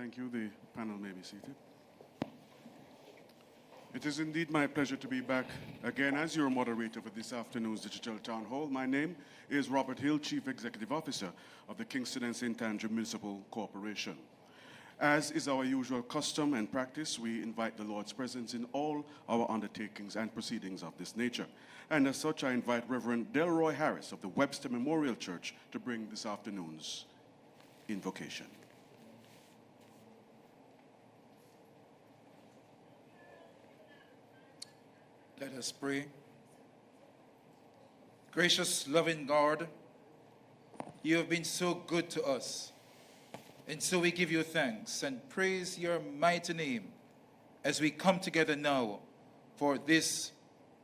Thank you. The panel may be seated. It is indeed my pleasure to be back again as your moderator for this afternoon's Digital Town Hall. My name is Robert Hill, Chief Executive Officer of the Kingston and St. Andrew Municipal Corporation. As is our usual custom and practice, we invite the Lord's presence in all our undertakings and proceedings of this nature. And as such, I invite Reverend Delroy Harris of the Webster Memorial Church to bring this afternoon's invocation. Let us pray. Gracious, loving God, you have been so good to us. And so we give you thanks and praise your mighty name as we come together now for this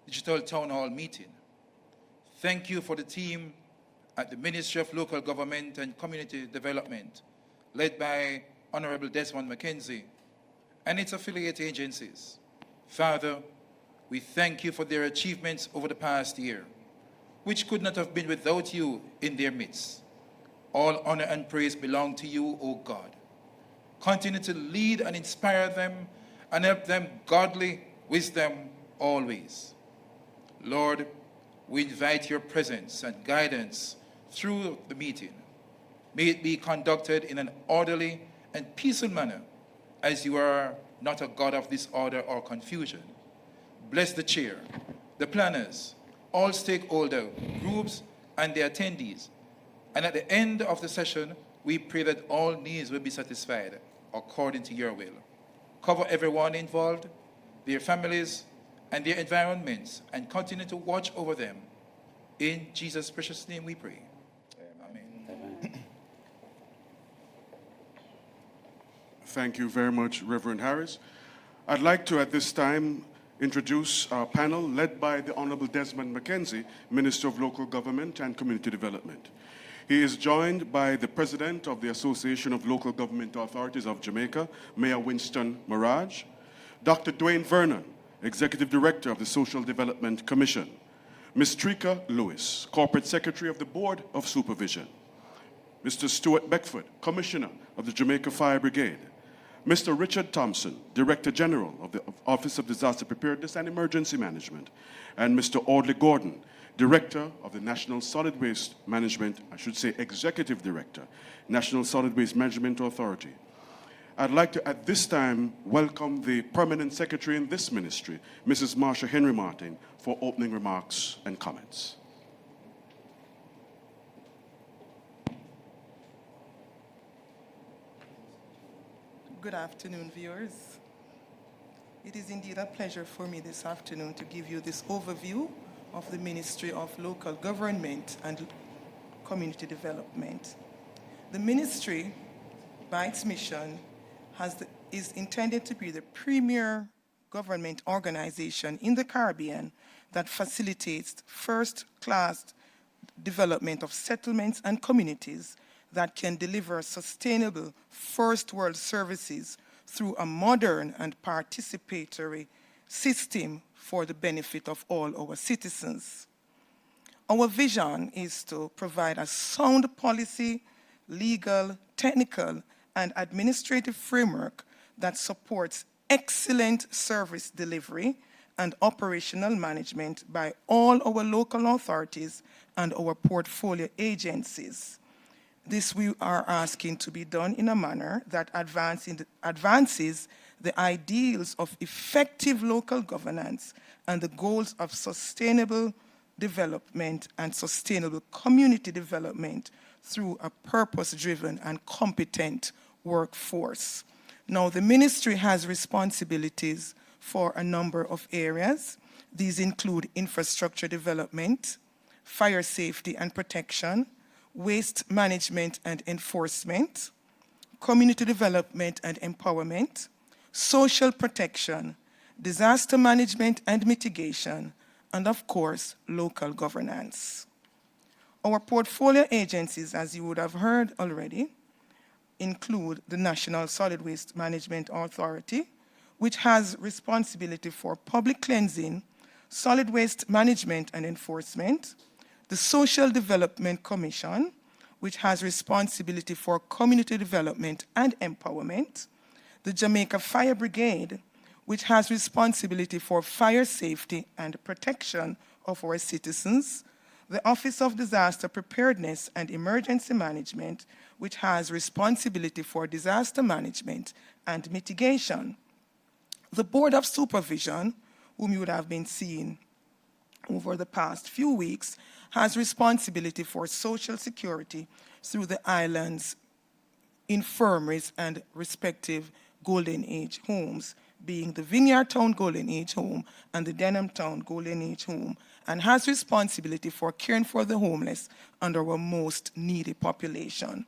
Digital Town Hall meeting. Thank you for the team at the Ministry of Local Government and Community Development, led by Honorable Desmond McKenzie and its affiliate agencies. Father, we thank you for their achievements over the past year, which could not have been without you in their midst. All honor and praise belong to you, O God. Continue to lead and inspire them and help them godly wisdom always. Lord, we invite your presence and guidance through the meeting. May it be conducted in an orderly and peaceful manner, as you are not a God of disorder or confusion. Bless the chair, the planners, all stakeholder groups, and the attendees. And at the end of the session, we pray that all needs will be satisfied according to your will. Cover everyone involved, their families, and their environments, and continue to watch over them. In Jesus' precious name we pray. Amen. Thank you very much, Reverend Harris. I'd like to, at this time, introduce our panel led by the Honorable Desmond McKenzie, Minister of Local Government and Community Development. He is joined by the President of the Association of Local Government Authorities of Jamaica, Mayor Winston Maraj, Dr. Dwayne Vernon, Executive Director of the Social Development Commission, Ms. Trika Lewis, Corporate Secretary of the Board of Supervision, Mr. Stuart Beckford, Commissioner of the Jamaica Fire Brigade, Mr. Richard Thompson, Director General of the Office of Disaster Preparedness and Emergency Management, and Mr. Audley Gordon, Director of the National Solid Waste Management, I should say Executive Director, National Solid Waste Management Authority. I'd like to, at this time, welcome the Permanent Secretary in this ministry, Mrs. Marsha Henry Martin, for opening remarks and comments. Good afternoon, viewers. It is indeed a pleasure for me this afternoon to give you this overview of the Ministry of Local Government and Community Development. The ministry, by its mission, is intended to be the premier government organization in the Caribbean that facilitates first-class development of settlements and communities that can deliver sustainable first-world services through a modern and participatory system for the benefit of all our citizens. Our vision is to provide a sound policy, legal, technical, and administrative framework that supports excellent service delivery and operational management by all our local authorities and our portfolio agencies. This we are asking to be done in a manner that advances the ideals of effective local governance and the goals of sustainable development and sustainable community development through a purpose-driven and competent workforce. Now, the ministry has responsibilities for a number of areas. These include infrastructure development, fire safety and protection, waste management and enforcement, community development and empowerment, social protection, disaster management and mitigation, and of course, local governance. Our portfolio agencies, as you would have heard already, include the National Solid Waste Management Authority, which has responsibility for public cleansing, solid waste management and enforcement, the Social Development Commission, which has responsibility for community development and empowerment, the Jamaica Fire Brigade, which has responsibility for fire safety and protection of our citizens, the Office of Disaster Preparedness and Emergency Management, which has responsibility for disaster management and mitigation, the Board of Supervision, whom you would have been seeing over the past few weeks, has responsibility for social security through the island's infirmaries and respective Golden Age homes, being the Vineyard Town Golden Age Home and the Denham Town Golden Age Home, and has responsibility for caring for the homeless and our most needy population.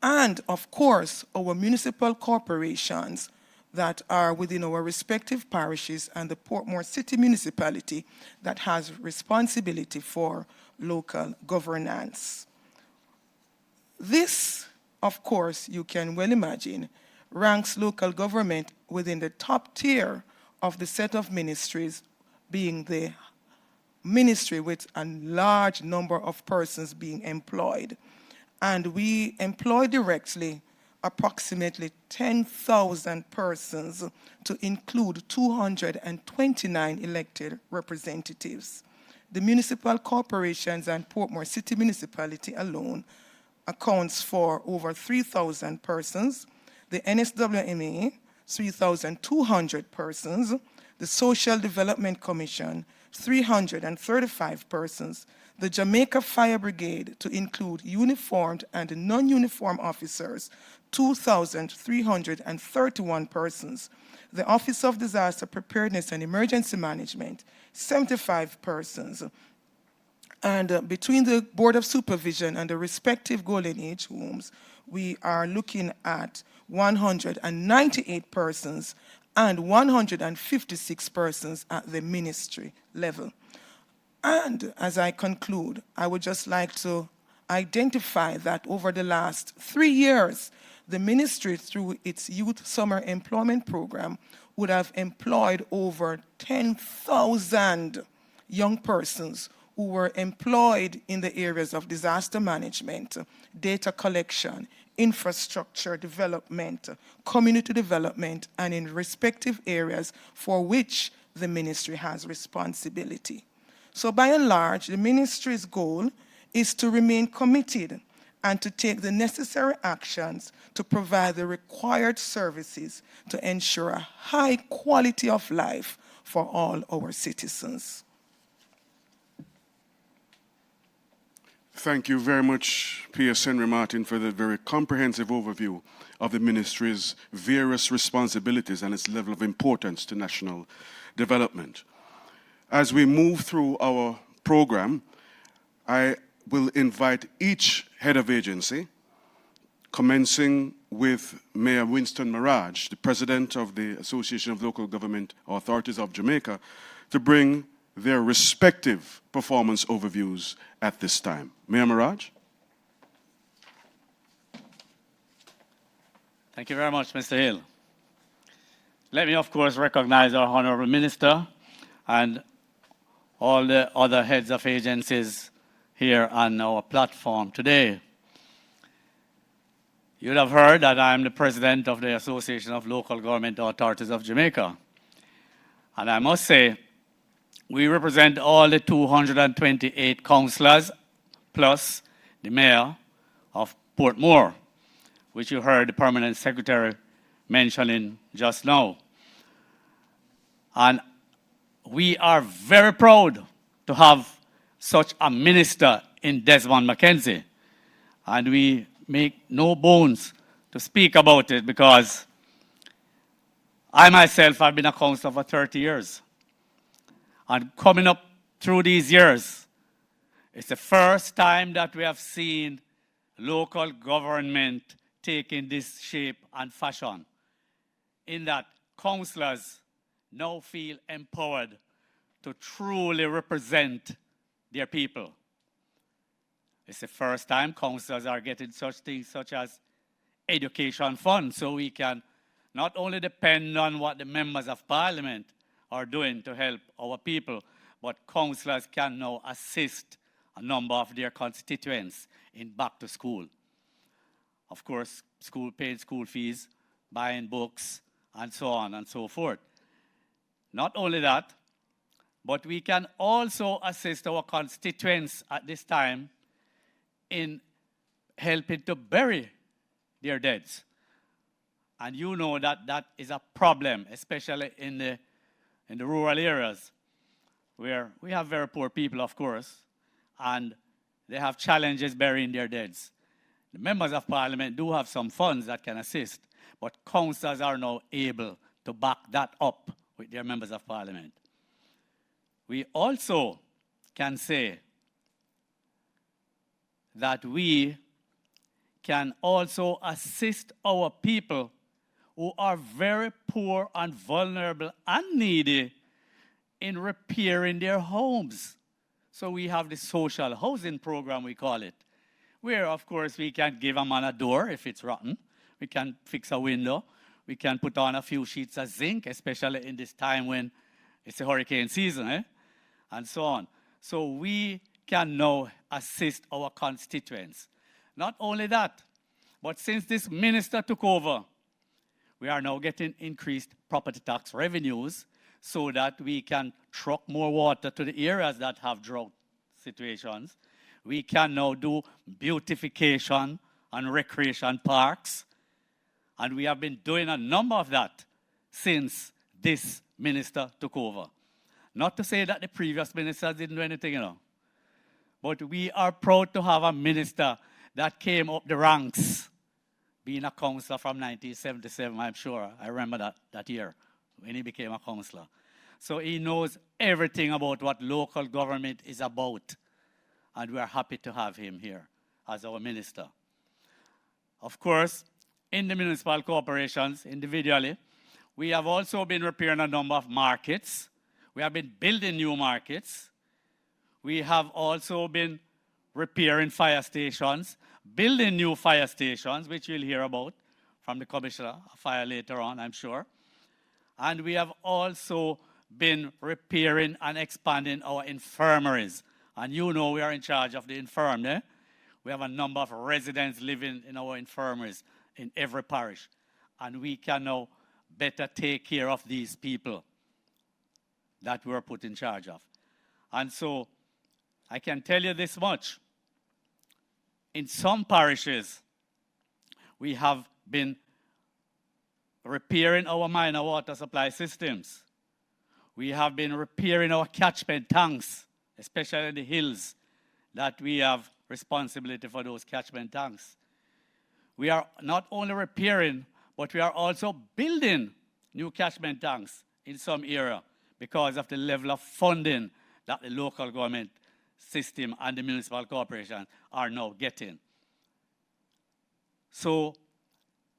And, of course, our municipal corporations that are within our respective parishes and the Portmore City Municipality that has responsibility for local governance. This, of course, you can well imagine, ranks local government within the top tier of the set of ministries, being the ministry with a large number of persons being employed. And we employ directly approximately 10,000 persons to include 229 elected representatives. The municipal corporations and Portmore City Municipality alone accounts for over 3,000 persons, the NSWMA, 3,200 persons, the Social Development Commission, 335 persons, the Jamaica Fire Brigade, to include uniformed and non-uniformed officers, 2,331 persons, the Office of Disaster Preparedness and Emergency Management, 75 persons, and between the Board of Supervision and the respective Golden Age homes, we are looking at 198 persons and 156 persons at the ministry level. And as I conclude, I would just like to identify that over the last 3 years, the ministry, through its Youth Summer Employment Program, would have employed over 10,000 young persons who were employed in the areas of disaster management, data collection, infrastructure development, community development, and in respective areas for which the ministry has responsibility. So by and large, the ministry's goal is to remain committed and to take the necessary actions to provide the required services to ensure a high quality of life for all our citizens. Thank you very much, P.S. Henry Martin, for the very comprehensive overview of the ministry's various responsibilities and its level of importance to national development. As we move through our program, I will invite each head of agency, commencing with Mayor Winston Mirage, the president of the Association of Local Government Authorities of Jamaica, to bring their respective performance overviews at this time. Mayor Mirage. Thank you very much, Mr. Hill. Let me, of course, recognize our Honorable Minister and all the other heads of agencies here on our platform today. You'd have heard that I'm the president of the Association of Local Government Authorities of Jamaica. And I must say, we represent all the 228 councillors, plus the mayor of Portmore, which you heard the permanent secretary mentioning just now. And we are very proud to have such a minister in Desmond McKenzie. And we make no bones to speak about it because I myself have been a councillor for 30 years. And coming up through these years, it's the first time that we have seen local government taking this shape and fashion, in that councillors now feel empowered to truly represent their people. It's the first time councillors are getting such things such as education funds, so we can not only depend on what the members of parliament are doing to help our people, but councillors can now assist a number of their constituents in back to school. Of course, paying school fees, buying books, and so on and so forth. Not only that, but we can also assist our constituents at this time in helping to bury their deads. And you know that that is a problem, especially in the rural areas, where we have very poor people, of course, and they have challenges burying their deads. The members of parliament do have some funds that can assist, but councillors are now able to back that up with their members of parliament. We also can say that we can also assist our people who are very poor and vulnerable and needy in repairing their homes. So we have the social housing program, we call it, where, of course, we can give a man a door if it's rotten. We can fix a window. We can put on a few sheets of zinc, especially in this time when it's a hurricane season, and so on. So we can now assist our constituents. Not only that, but since this minister took over, we are now getting increased property tax revenues so that we can truck more water to the areas that have drought situations. We can now do beautification and recreation parks. And we have been doing a number of that since this minister took over. Not to say that the previous ministers didn't do anything, but we are proud to have a minister that came up the ranks, being a councillor from 1977, I'm sure. I remember that year when he became a councillor. So he knows everything about what local government is about. And we are happy to have him here as our minister. Of course, in the municipal corporations, individually, we have also been repairing a number of markets. We have been building new markets. We have also been repairing fire stations, building new fire stations, which you'll hear about from the Commissioner of Fire later on, I'm sure. And we have also been repairing and expanding our infirmaries. And you know we are in charge of the infirmary. We have a number of residents living in our infirmaries in every parish. And we can now better take care of these people that we were put in charge of. And so I can tell you this much. In some parishes, we have been repairing our minor water supply systems. We have been repairing our catchment tanks, especially in the hills, that we have responsibility for those catchment tanks. We are not only repairing, but we are also building new catchment tanks in some area because of the level of funding that the local government system and the municipal corporation are now getting. So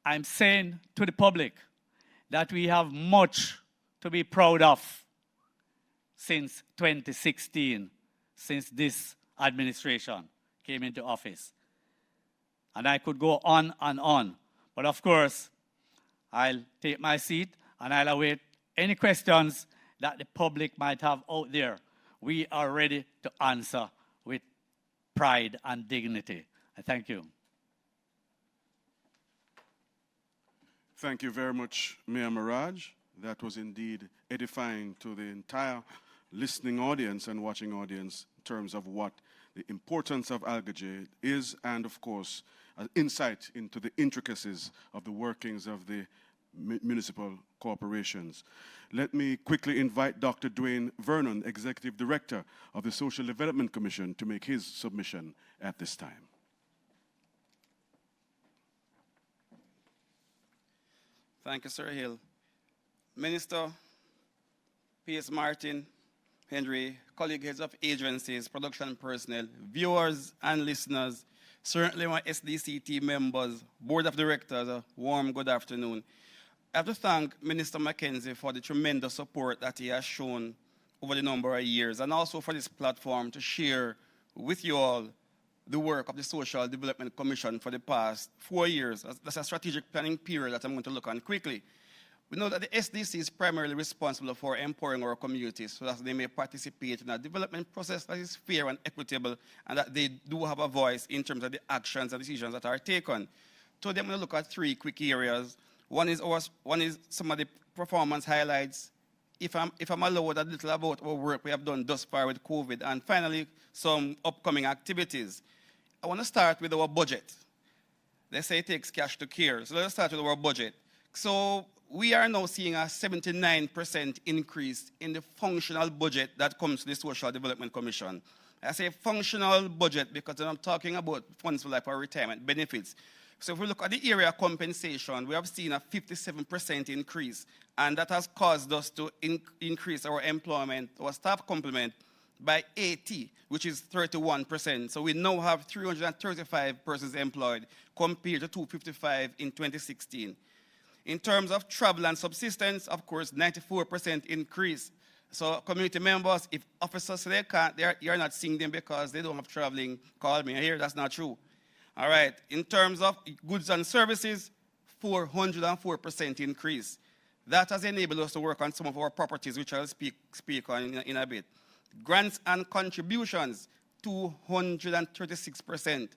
I'm saying to the public that we have much to be proud of since 2016, since this administration came into office. And I could go on and on. But of course, I'll take my seat and I'll await any questions that the public might have out there. We are ready to answer with pride and dignity. Thank you. Thank you very much, Mayor Mirage. That was indeed edifying to the entire listening audience and watching audience in terms of what the importance of Algaje is, and of course, an insight into the intricacies of the workings of the municipal corporations. Let me quickly invite Dr. Dwayne Vernon, Executive Director of the Social Development Commission, to make his submission at this time. Thank you, Sir Hill. Minister, P.S. Martin, Henry, colleague heads of agencies, production personnel, viewers and listeners, certainly my SDCT members, board of directors, a warm good afternoon. I have to thank Minister Mackenzie for the tremendous support that he has shown over the number of years, and also for this platform to share with you all the work of the Social Development Commission for the past 4 years. That's a strategic planning period that I'm going to look on quickly. We know that the SDC is primarily responsible for empowering our communities so that they may participate in a development process that is fair and equitable, and that they do have a voice in terms of the actions and decisions that are taken. Today I'm going to look at three quick areas. One is some of the performance highlights. If I'm allowed, a little about our work we have done thus far with COVID, and finally some upcoming activities. I want to start with our budget. They say it takes cash to care, so let's start with our budget. So we are now seeing a 79% increase in the functional budget that comes to the Social Development Commission. I say functional budget because I'm talking about funds for like our retirement benefits. So if we look at the area compensation, we have seen a 57% increase, and that has caused us to increase our employment, our staff complement, by 80, which is 31%. So we now have 335 persons employed compared to 255 in 2016. In terms of travel and subsistence, of course, 94% increase. So community members, if officers say they can't, you're not seeing them because they don't have traveling, call me here, that's not true. All right, in terms of goods and services, 404% increase. That has enabled us to work on some of our properties, which I'll speak on in a bit. Grants and contributions, 236%.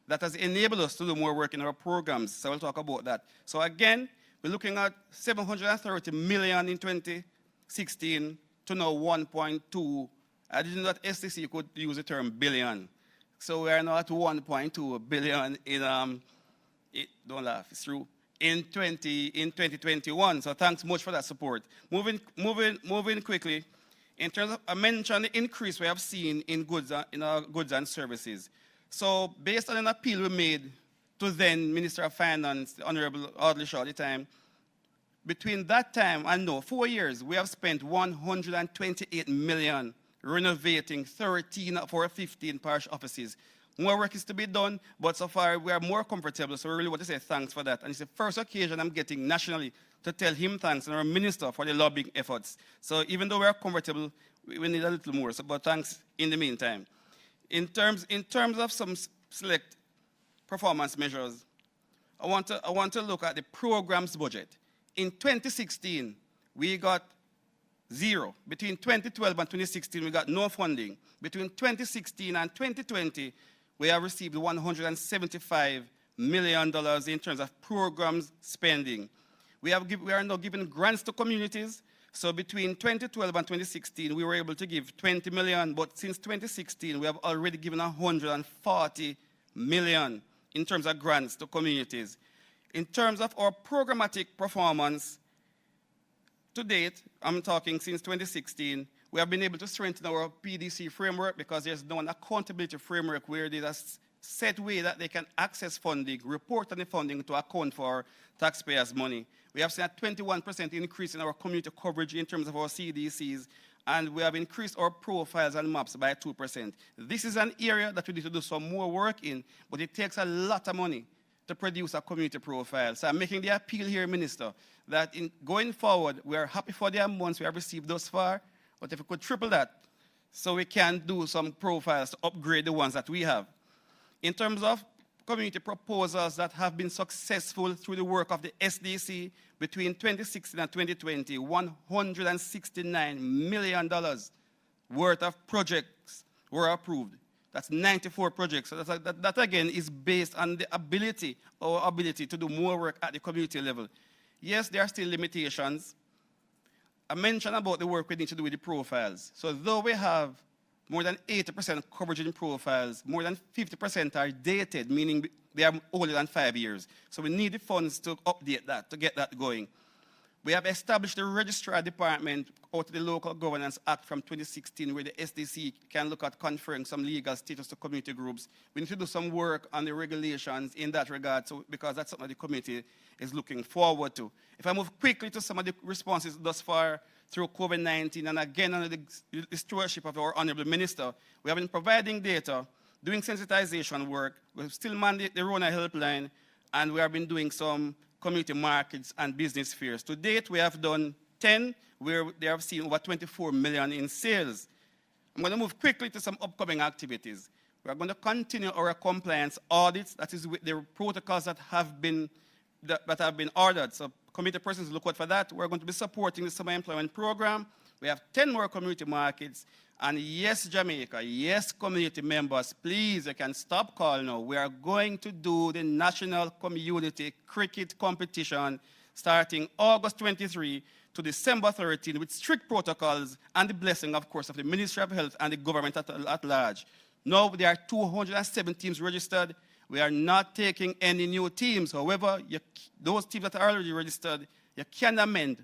That has enabled us to do more work in our programs, so we'll talk about that. So again, we're looking at 730 million in 2016 to now 1.2. I didn't know that STC could use the term billion. So we are now at 1.2 billion in, don't laugh, it's true, in 2021. So thanks much for that support. Moving quickly, in terms of, I mentioned the increase we have seen in our goods and services. So based on an appeal we made to then Minister of Finance, the Honorable Audley Shaw at the time, between that time and now, 4 years, we have spent 128 million renovating 13 of our 15 parish offices. More work is to be done, but so far we are more comfortable, so we really want to say thanks for that. And it's the first occasion I'm getting nationally to tell him thanks and our minister for the lobbying efforts. So even though we are comfortable, we need a little more, so, but thanks in the meantime. In terms of some select performance measures, I want to look at the programs budget. In 2016, we got zero. Between 2012 and 2016, we got no funding. Between 2016 and 2020, we have received $175 million in terms of programs spending. We are now giving grants to communities. So between 2012 and 2016, we were able to give 20 million, but since 2016, we have already given 140 million in terms of grants to communities. In terms of our programmatic performance, to date, I'm talking since 2016, we have been able to strengthen our PDC framework because there's now an accountability framework where there's a set way that they can access funding, report on the funding to account for taxpayers' money. We have seen a 21% increase in our community coverage in terms of our CDCs, and we have increased our profiles and maps by 2%. This is an area that we need to do some more work in, but it takes a lot of money to produce a community profile. So I'm making the appeal here, Minister, that in going forward, we are happy for the amounts we have received thus far, but if we could triple that, so we can do some profiles to upgrade the ones that we have. In terms of community proposals that have been successful through the work of the SDC between 2016 and 2020, $169 million worth of projects were approved. That's 94 projects. So that again is based on the ability, our ability to do more work at the community level. Yes, there are still limitations. I mentioned about the work we need to do with the profiles. So though we have more than 80% coverage in profiles, more than 50% are dated, meaning they are older than 5 years. So we need the funds to update that, to get that going. We have established the registrar department out of the Local Governance Act from 2016, where the SDC can look at conferring some legal status to community groups. We need to do some work on the regulations in that regard, because that's something the community is looking forward to. If I move quickly to some of the responses thus far through COVID-19, and again under the stewardship of our Honorable Minister, we have been providing data, doing sensitization work, we still mandate the Rona helpline, and we have been doing some community markets and business fairs. To date, we have done 10, where they have seen over 24 million in sales. I'm going to move quickly to some upcoming activities. We are going to continue our compliance audits, that is with the protocols that have been ordered. So committee persons look out for that. We're going to be supporting the summer employment program. We have 10 more community markets. And yes, Jamaica, yes, community members, please, you can stop calling now. We are going to do the National Community Cricket Competition starting August 23 to December 13 with strict protocols and the blessing, of course, of the Ministry of Health and the government at large. Now there are 207 teams registered. We are not taking any new teams. However, those teams that are already registered, you can amend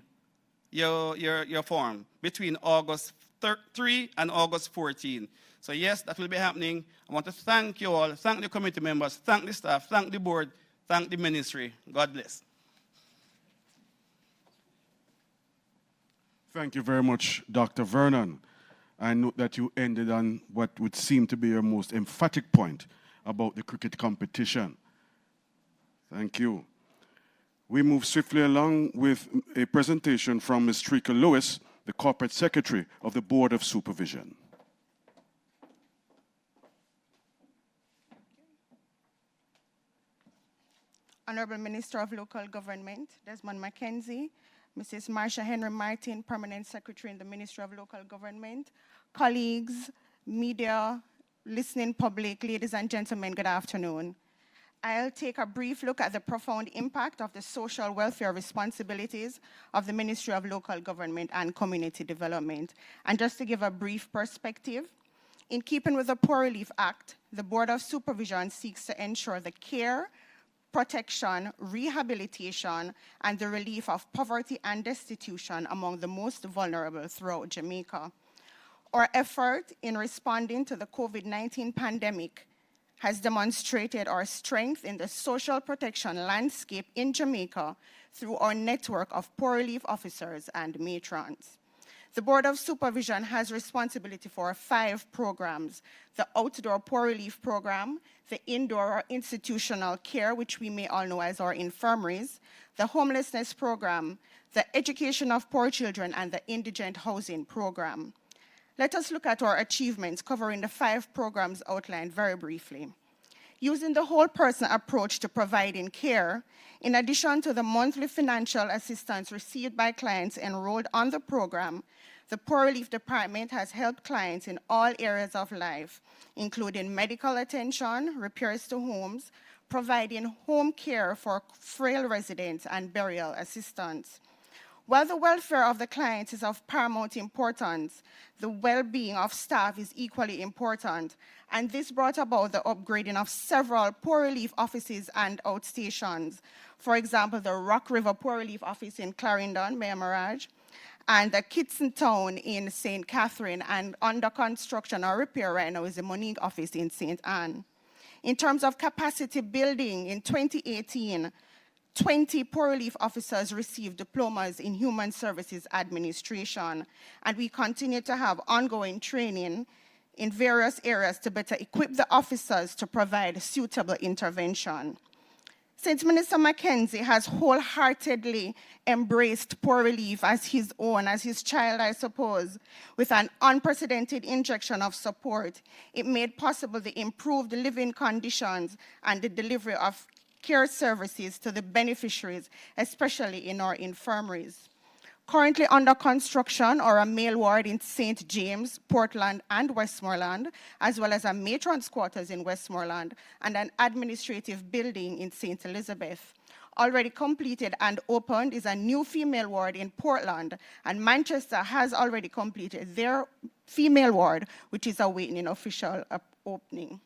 your form between August 3 and August 14. So yes, that will be happening. I want to thank you all, thank the committee members, thank the staff, thank the board, thank the ministry. God bless. Thank you very much, Dr. Vernon. I note that you ended on what would seem to be your most emphatic point about the cricket competition. Thank you. We move swiftly along with a presentation from Ms. Trika Lewis, the Corporate Secretary of the Board of Supervision. Honorable Minister of Local Government, Desmond McKenzie, Mrs. Marsha Henry Martin, Permanent Secretary in the Ministry of Local Government, colleagues, media, listening public, ladies and gentlemen, good afternoon. I'll take a brief look at the profound impact of the social welfare responsibilities of the Ministry of Local Government and Community Development. And just to give a brief perspective, in keeping with the Poor Relief Act, the Board of Supervision seeks to ensure the care, protection, rehabilitation, and the relief of poverty and destitution among the most vulnerable throughout Jamaica. Our effort in responding to the COVID-19 pandemic has demonstrated our strength in the social protection landscape in Jamaica through our network of poor relief officers and matrons. The Board of Supervision has responsibility for 5 programs: the Outdoor Poor Relief Program, the Indoor or Institutional Care, which we may all know as our infirmaries, the Homelessness Program, the Education of Poor Children, and the Indigent Housing Program. Let us look at our achievements covering the 5 programs outlined very briefly. Using the whole person approach to providing care, in addition to the monthly financial assistance received by clients enrolled on the program, the Poor Relief Department has helped clients in all areas of life, including medical attention, repairs to homes, providing home care for frail residents, and burial assistance. While the welfare of the clients is of paramount importance, the well-being of staff is equally important, and this brought about the upgrading of several poor relief offices and outstations. For example, the Rock River Poor Relief Office in Clarendon, Mayor Mirage, and the Kitson Town in St. Catherine, and under construction or repair right now is the Monique office in St. Anne. In terms of capacity building, in 2018, 20 poor relief officers received diplomas in human services administration, and we continue to have ongoing training in various areas to better equip the officers to provide suitable intervention. Since Minister McKenzie has wholeheartedly embraced poor relief as his own, as his child, I suppose, with an unprecedented injection of support, it made possible the improved living conditions and the delivery of care services to the beneficiaries, especially in our infirmaries. Currently under construction are a male ward in St. James, Portland, and Westmoreland, as well as a matron's quarters in Westmoreland and an administrative building in St. Elizabeth. Already completed and opened is a new female ward in Portland, and Manchester has already completed their female ward, which is awaiting an official opening.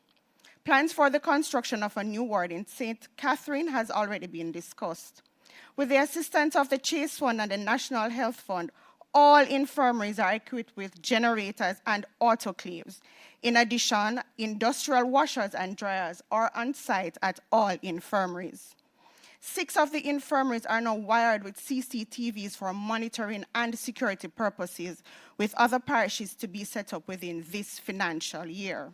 Plans for the construction of a new ward in St. Catherine has already been discussed. With the assistance of the Chase Fund and the National Health Fund, all infirmaries are equipped with generators and autoclaves. In addition, industrial washers and dryers are on site at all infirmaries. 6 of the infirmaries are now wired with CCTVs for monitoring and security purposes, with other parishes to be set up within this financial year.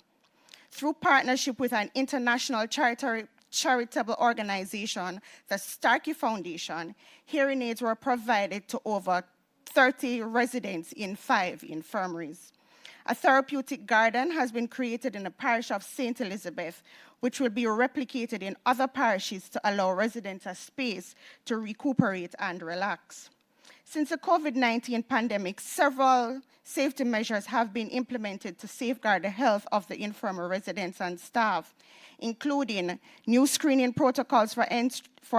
Through partnership with an international charitable organization, the Starkey Foundation, hearing aids were provided to over 30 residents in 5 infirmaries. A therapeutic garden has been created in the parish of St. Elizabeth, which will be replicated in other parishes to allow residents a space to recuperate and relax. Since the COVID-19 pandemic, several safety measures have been implemented to safeguard the health of the infirmary residents and staff, including new screening protocols for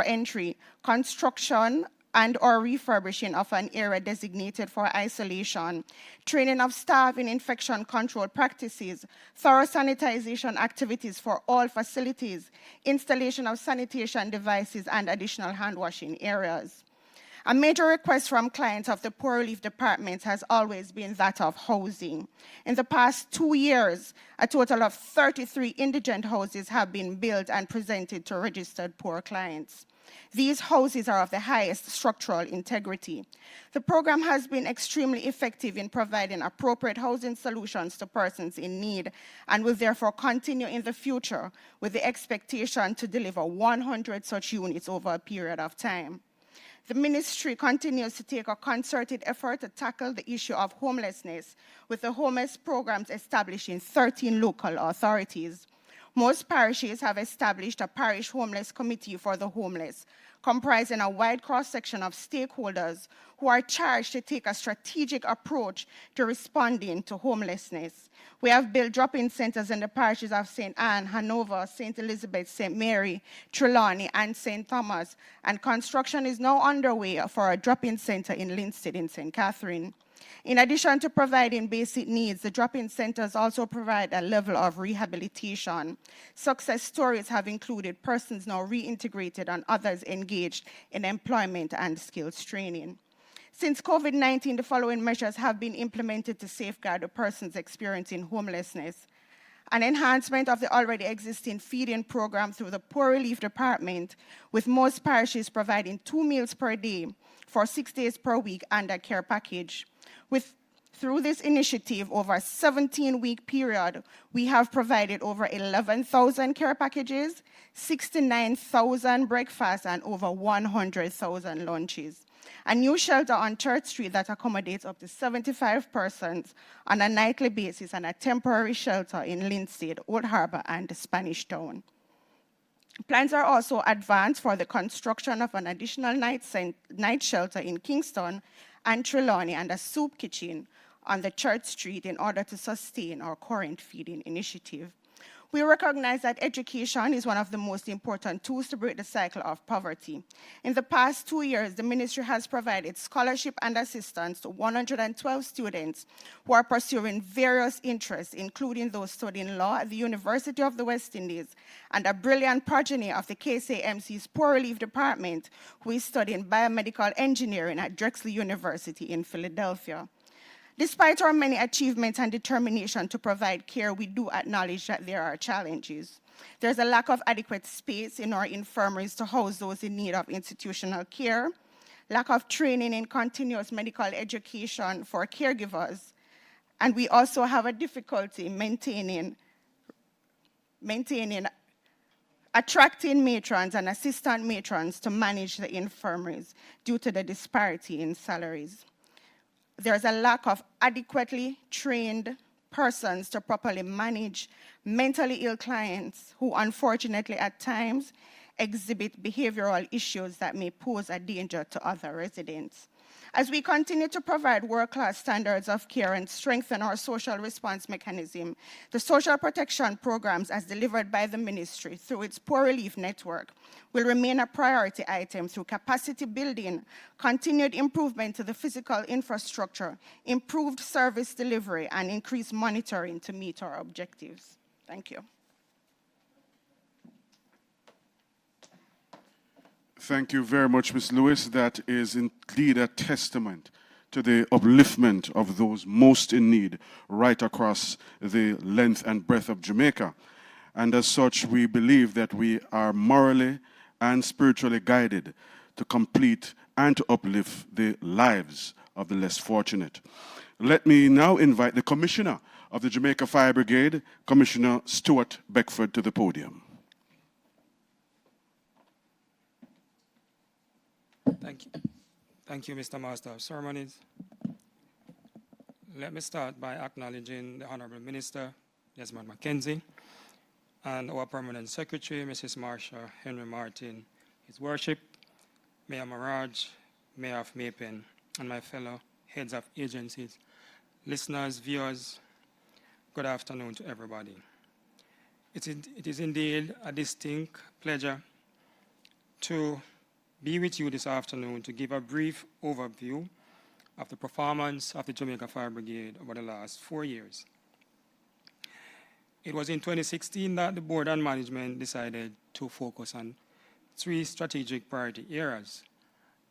entry, construction and/or refurbishing of an area designated for isolation, training of staff in infection control practices, thorough sanitization activities for all facilities, installation of sanitation devices, and additional hand washing areas. A major request from clients of the Poor Relief Department has always been that of housing. In the past 2 years, a total of 33 indigent houses have been built and presented to registered poor clients. These houses are of the highest structural integrity. The program has been extremely effective in providing appropriate housing solutions to persons in need and will therefore continue in the future with the expectation to deliver 100 such units over a period of time. The ministry continues to take a concerted effort to tackle the issue of homelessness with the homeless programs established in 13 local authorities. Most parishes have established a parish homeless committee for the homeless, comprising a wide cross-section of stakeholders who are charged to take a strategic approach to responding to homelessness. We have built drop-in centers in the parishes of St. Anne, Hanover, St. Elizabeth, St. Mary, Trelawney, and St. Thomas, and construction is now underway for a drop-in center in Linstead in St. Catherine. In addition to providing basic needs, the drop-in centers also provide a level of rehabilitation. Success stories have included persons now reintegrated and others engaged in employment and skills training. Since COVID-19, the following measures have been implemented to safeguard the persons experiencing homelessness. An enhancement of the already existing feeding program through the Poor Relief Department, with most parishes providing 2 meals per day for 6 days per week and a care package. Through this initiative, over a 17-week period, we have provided over 11,000 care packages, 69,000 breakfasts, and over 100,000 lunches. A new shelter on Church Street that accommodates up to 75 persons on a nightly basis, and a temporary shelter in Linstead, Old Harbour, and Spanish Town. Plans are also advanced for the construction of an additional night shelter in Kingston and Trelawney and a soup kitchen on the Church Street in order to sustain our current feeding initiative. We recognize that education is one of the most important tools to break the cycle of poverty. In the past 2 years, the ministry has provided scholarship and assistance to 112 students who are pursuing various interests, including those studying law at the University of the West Indies, and a brilliant progeny of the KSAMC's Poor Relief Department, who is studying biomedical engineering at Drexel University in Philadelphia. Despite our many achievements and determination to provide care, we do acknowledge that there are challenges. There's a lack of adequate space in our infirmaries to house those in need of institutional care, lack of training in continuous medical education for caregivers, and we also have a difficulty attracting matrons and assistant matrons to manage the infirmaries due to the disparity in salaries. There's a lack of adequately trained persons to properly manage mentally ill clients who unfortunately at times exhibit behavioral issues that may pose a danger to other residents. As we continue to provide world-class standards of care and strengthen our social response mechanism, the social protection programs as delivered by the ministry through its Poor Relief Network will remain a priority item through capacity building, continued improvement to the physical infrastructure, improved service delivery, and increased monitoring to meet our objectives. Thank you. Thank you very much, Ms. Lewis. That is indeed a testament to the upliftment of those most in need right across the length and breadth of Jamaica. And as such, we believe that we are morally and spiritually guided to complete and to uplift the lives of the less fortunate. Let me now invite the Commissioner of the Jamaica Fire Brigade, Commissioner Stuart Beckford, to the podium. Thank you, Mr. Master of Ceremonies. Let me start by acknowledging the Honorable Minister, Desmond Mackenzie, and our Permanent Secretary, Mrs. Marsha Henry Martin, His Worship, Mayor Maraj, Mayor of Mapen, and my fellow heads of agencies, listeners, viewers, good afternoon to everybody. It is indeed a distinct pleasure to be with you this afternoon to give a brief overview of the performance of the Jamaica Fire Brigade over the last 4 years. It was in 2016 that the board and management decided to focus on 3 strategic priority areas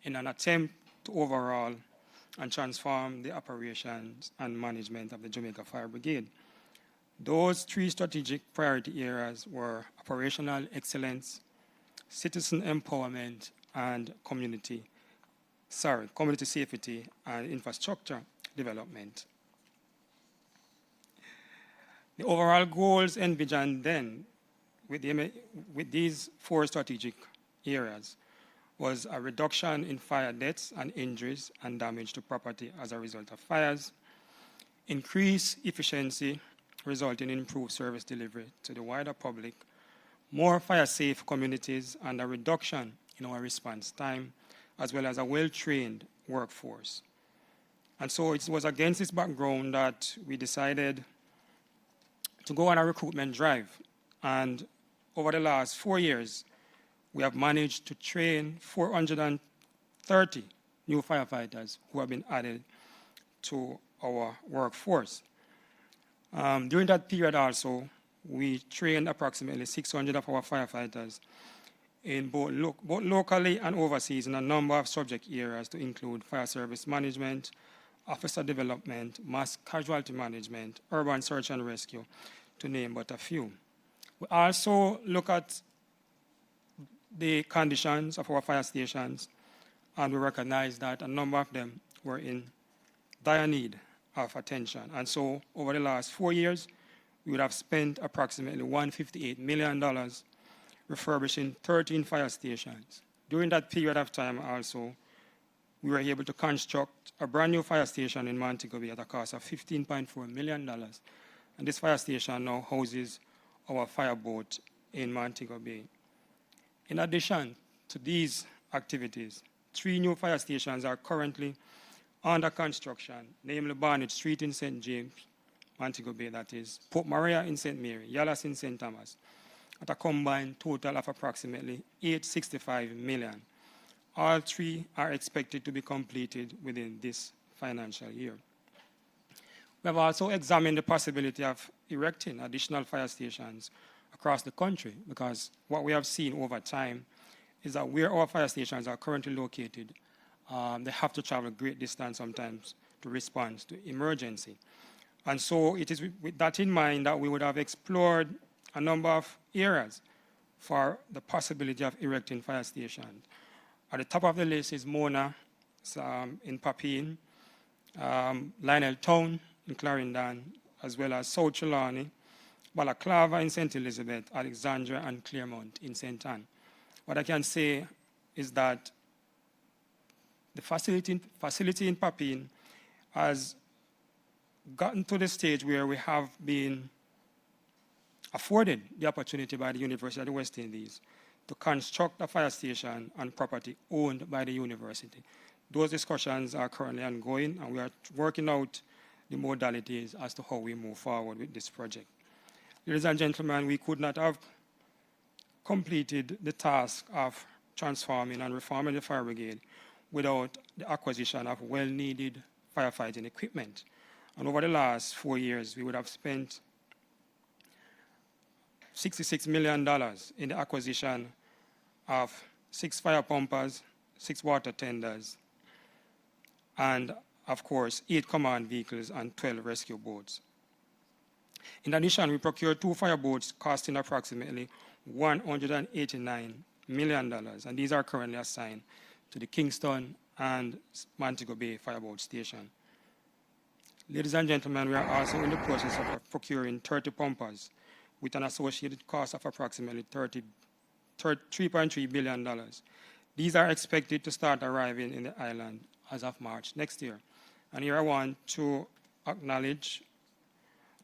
in an attempt to overhaul and transform the operations and management of the Jamaica Fire Brigade. Those 3 strategic priority areas were operational excellence, citizen empowerment, and community safety and infrastructure development. The overall goals envisioned then with these 4 strategic areas was a reduction in fire deaths and injuries and damage to property as a result of fires, increased efficiency resulting in improved service delivery to the wider public, more fire-safe communities, and a reduction in our response time, as well as a well-trained workforce. And so it was against this background that we decided to go on a recruitment drive. And over the last 4 years, we have managed to train 430 new firefighters who have been added to our workforce. During that period also, we trained approximately 600 of our firefighters in both locally and overseas in a number of subject areas to include fire service management, officer development, mass casualty management, urban search and rescue, to name but a few. We also look at the conditions of our fire stations, and we recognize that a number of them were in dire need of attention. And so over the last 4 years, we would have spent approximately $158 million refurbishing 13 fire stations. During that period of time also, we were able to construct a brand new fire station in Montego Bay at a cost of $15.4 million. And this fire station now houses our fireboat in Montego Bay. In addition to these activities, 3 new fire stations are currently under construction, namely Barnett Street in St. James, Montego Bay, that is, Port Maria in St. Mary, Yallas in St. Thomas, at a combined total of approximately $865 million. All 3 are expected to be completed within this financial year. We have also examined the possibility of erecting additional fire stations across the country, because what we have seen over time is that where our fire stations are currently located, they have to travel a great distance sometimes to respond to emergency. And so it is with that in mind that we would have explored a number of areas for the possibility of erecting fire stations. At the top of the list is Mona in Papine, Lionel Town in Clarendon, as well as South Trelawney, Balaclava in St. Elizabeth, Alexandria, and Claremont in St. Anne. What I can say is that the facility in Papine has gotten to the stage where we have been afforded the opportunity by the University of the West Indies to construct a fire station on property owned by the university. Those discussions are currently ongoing, and we are working out the modalities as to how we move forward with this project. Ladies and gentlemen, we could not have completed the task of transforming and reforming the fire brigade without the acquisition of well-needed firefighting equipment. And over the last 4 years, we would have spent $66 million in the acquisition of 6 fire pumpers, 6 water tenders, and of course, 8 command vehicles and 12 rescue boats. In addition, we procured 2 fire boats costing approximately $189 million, and these are currently assigned to the Kingston and Montego Bay fireboat station. Ladies and gentlemen, we are also in the process of procuring 30 pumpers with an associated cost of approximately $3.3 billion. These are expected to start arriving in the island as of March next year. And here I want to acknowledge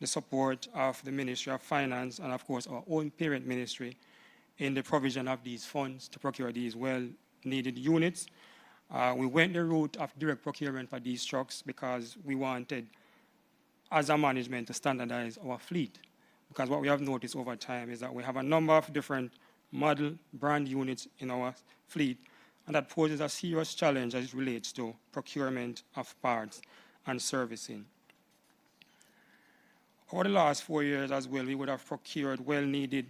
the support of the Ministry of Finance and, of course, our own parent ministry in the provision of these funds to procure these well-needed units. We went the route of direct procurement for these trucks because we wanted, as a management, to standardize our fleet. Because what we have noticed over time is that we have a number of different model brand units in our fleet, and that poses a serious challenge as it relates to procurement of parts and servicing. Over the last 4 years as well, we would have procured well-needed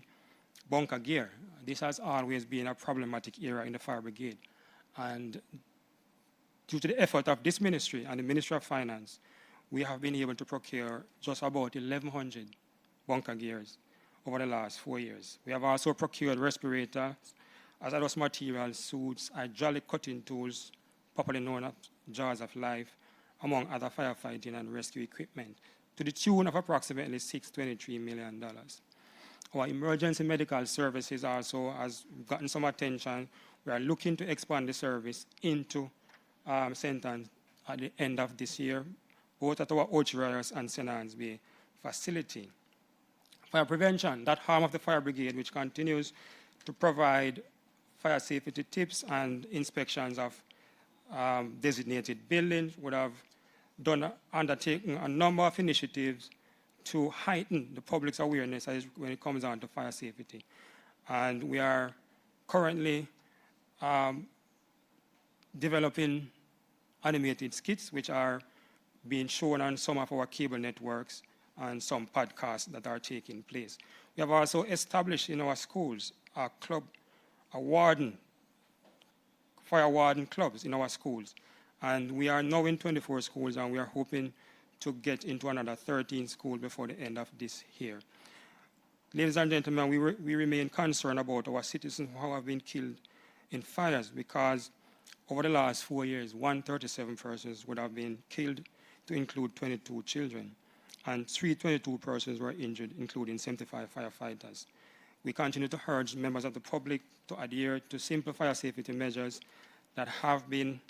bunker gear. This has always been a problematic area in the fire brigade. And due to the effort of this ministry and the Ministry of Finance, we have been able to procure just about 1,100 bunker gears over the last 4 years. We have also procured respirators, hazardous materials, suits, hydraulic cutting tools, popularly known as jaws of life, among other firefighting and rescue equipment, to the tune of approximately $623 million. Our emergency medical services also has gotten some attention. We are looking to expand the service into St. Anne's at the end of this year, both at our Ochiras and St. Anne's Bay facility. Fire prevention, that arm of the fire brigade, which continues to provide fire safety tips and inspections of designated buildings, would have undertaken a number of initiatives to heighten the public's awareness when it comes down to fire safety. And we are currently developing animated skits, which are being shown on some of our cable networks and some podcasts that are taking place. We have also established in our schools a club, fire warden clubs in our schools. And we are now in 24 schools, and we are hoping to get into another 13 schools before the end of this year. Ladies and gentlemen, we remain concerned about our citizens who have been killed in fires, because over the last 4 years, 137 persons would have been killed, to include 22 children, and 322 persons were injured, including 75 firefighters. We continue to urge members of the public to adhere to simple fire safety measures that have been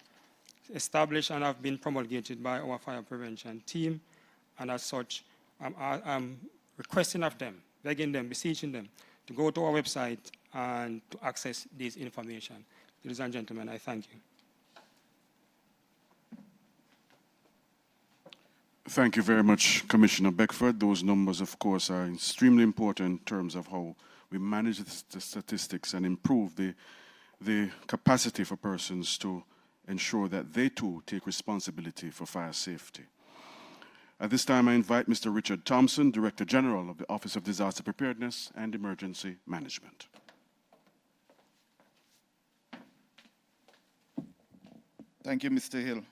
established and have been promulgated by our fire prevention team, and as such, I'm requesting of them, begging them, beseeching them, to go to our website and to access this information. Ladies and gentlemen, I thank you. Thank you very much, Commissioner Beckford. Those numbers, of course, are extremely important in terms of how we manage the statistics and improve the capacity for persons to ensure that they too take responsibility for fire safety. At this time, I invite Mr. Richard Thompson, Director General of the Office of Disaster Preparedness and Emergency Management. Thank you, Mr. Hill.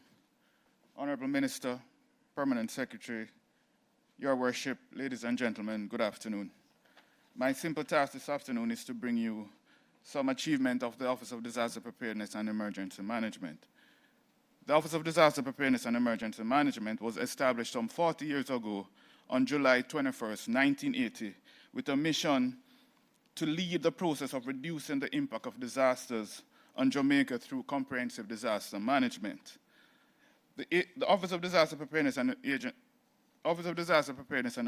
Honorable Minister, Permanent Secretary, Your Worship, ladies and gentlemen, good afternoon. My simple task this afternoon is to bring you some achievement of the Office of Disaster Preparedness and Emergency Management. The Office of Disaster Preparedness and Emergency Management was established some 40 years ago on July 21st, 1980, with a mission to lead the process of reducing the impact of disasters on Jamaica through comprehensive disaster management. The Office of Disaster Preparedness and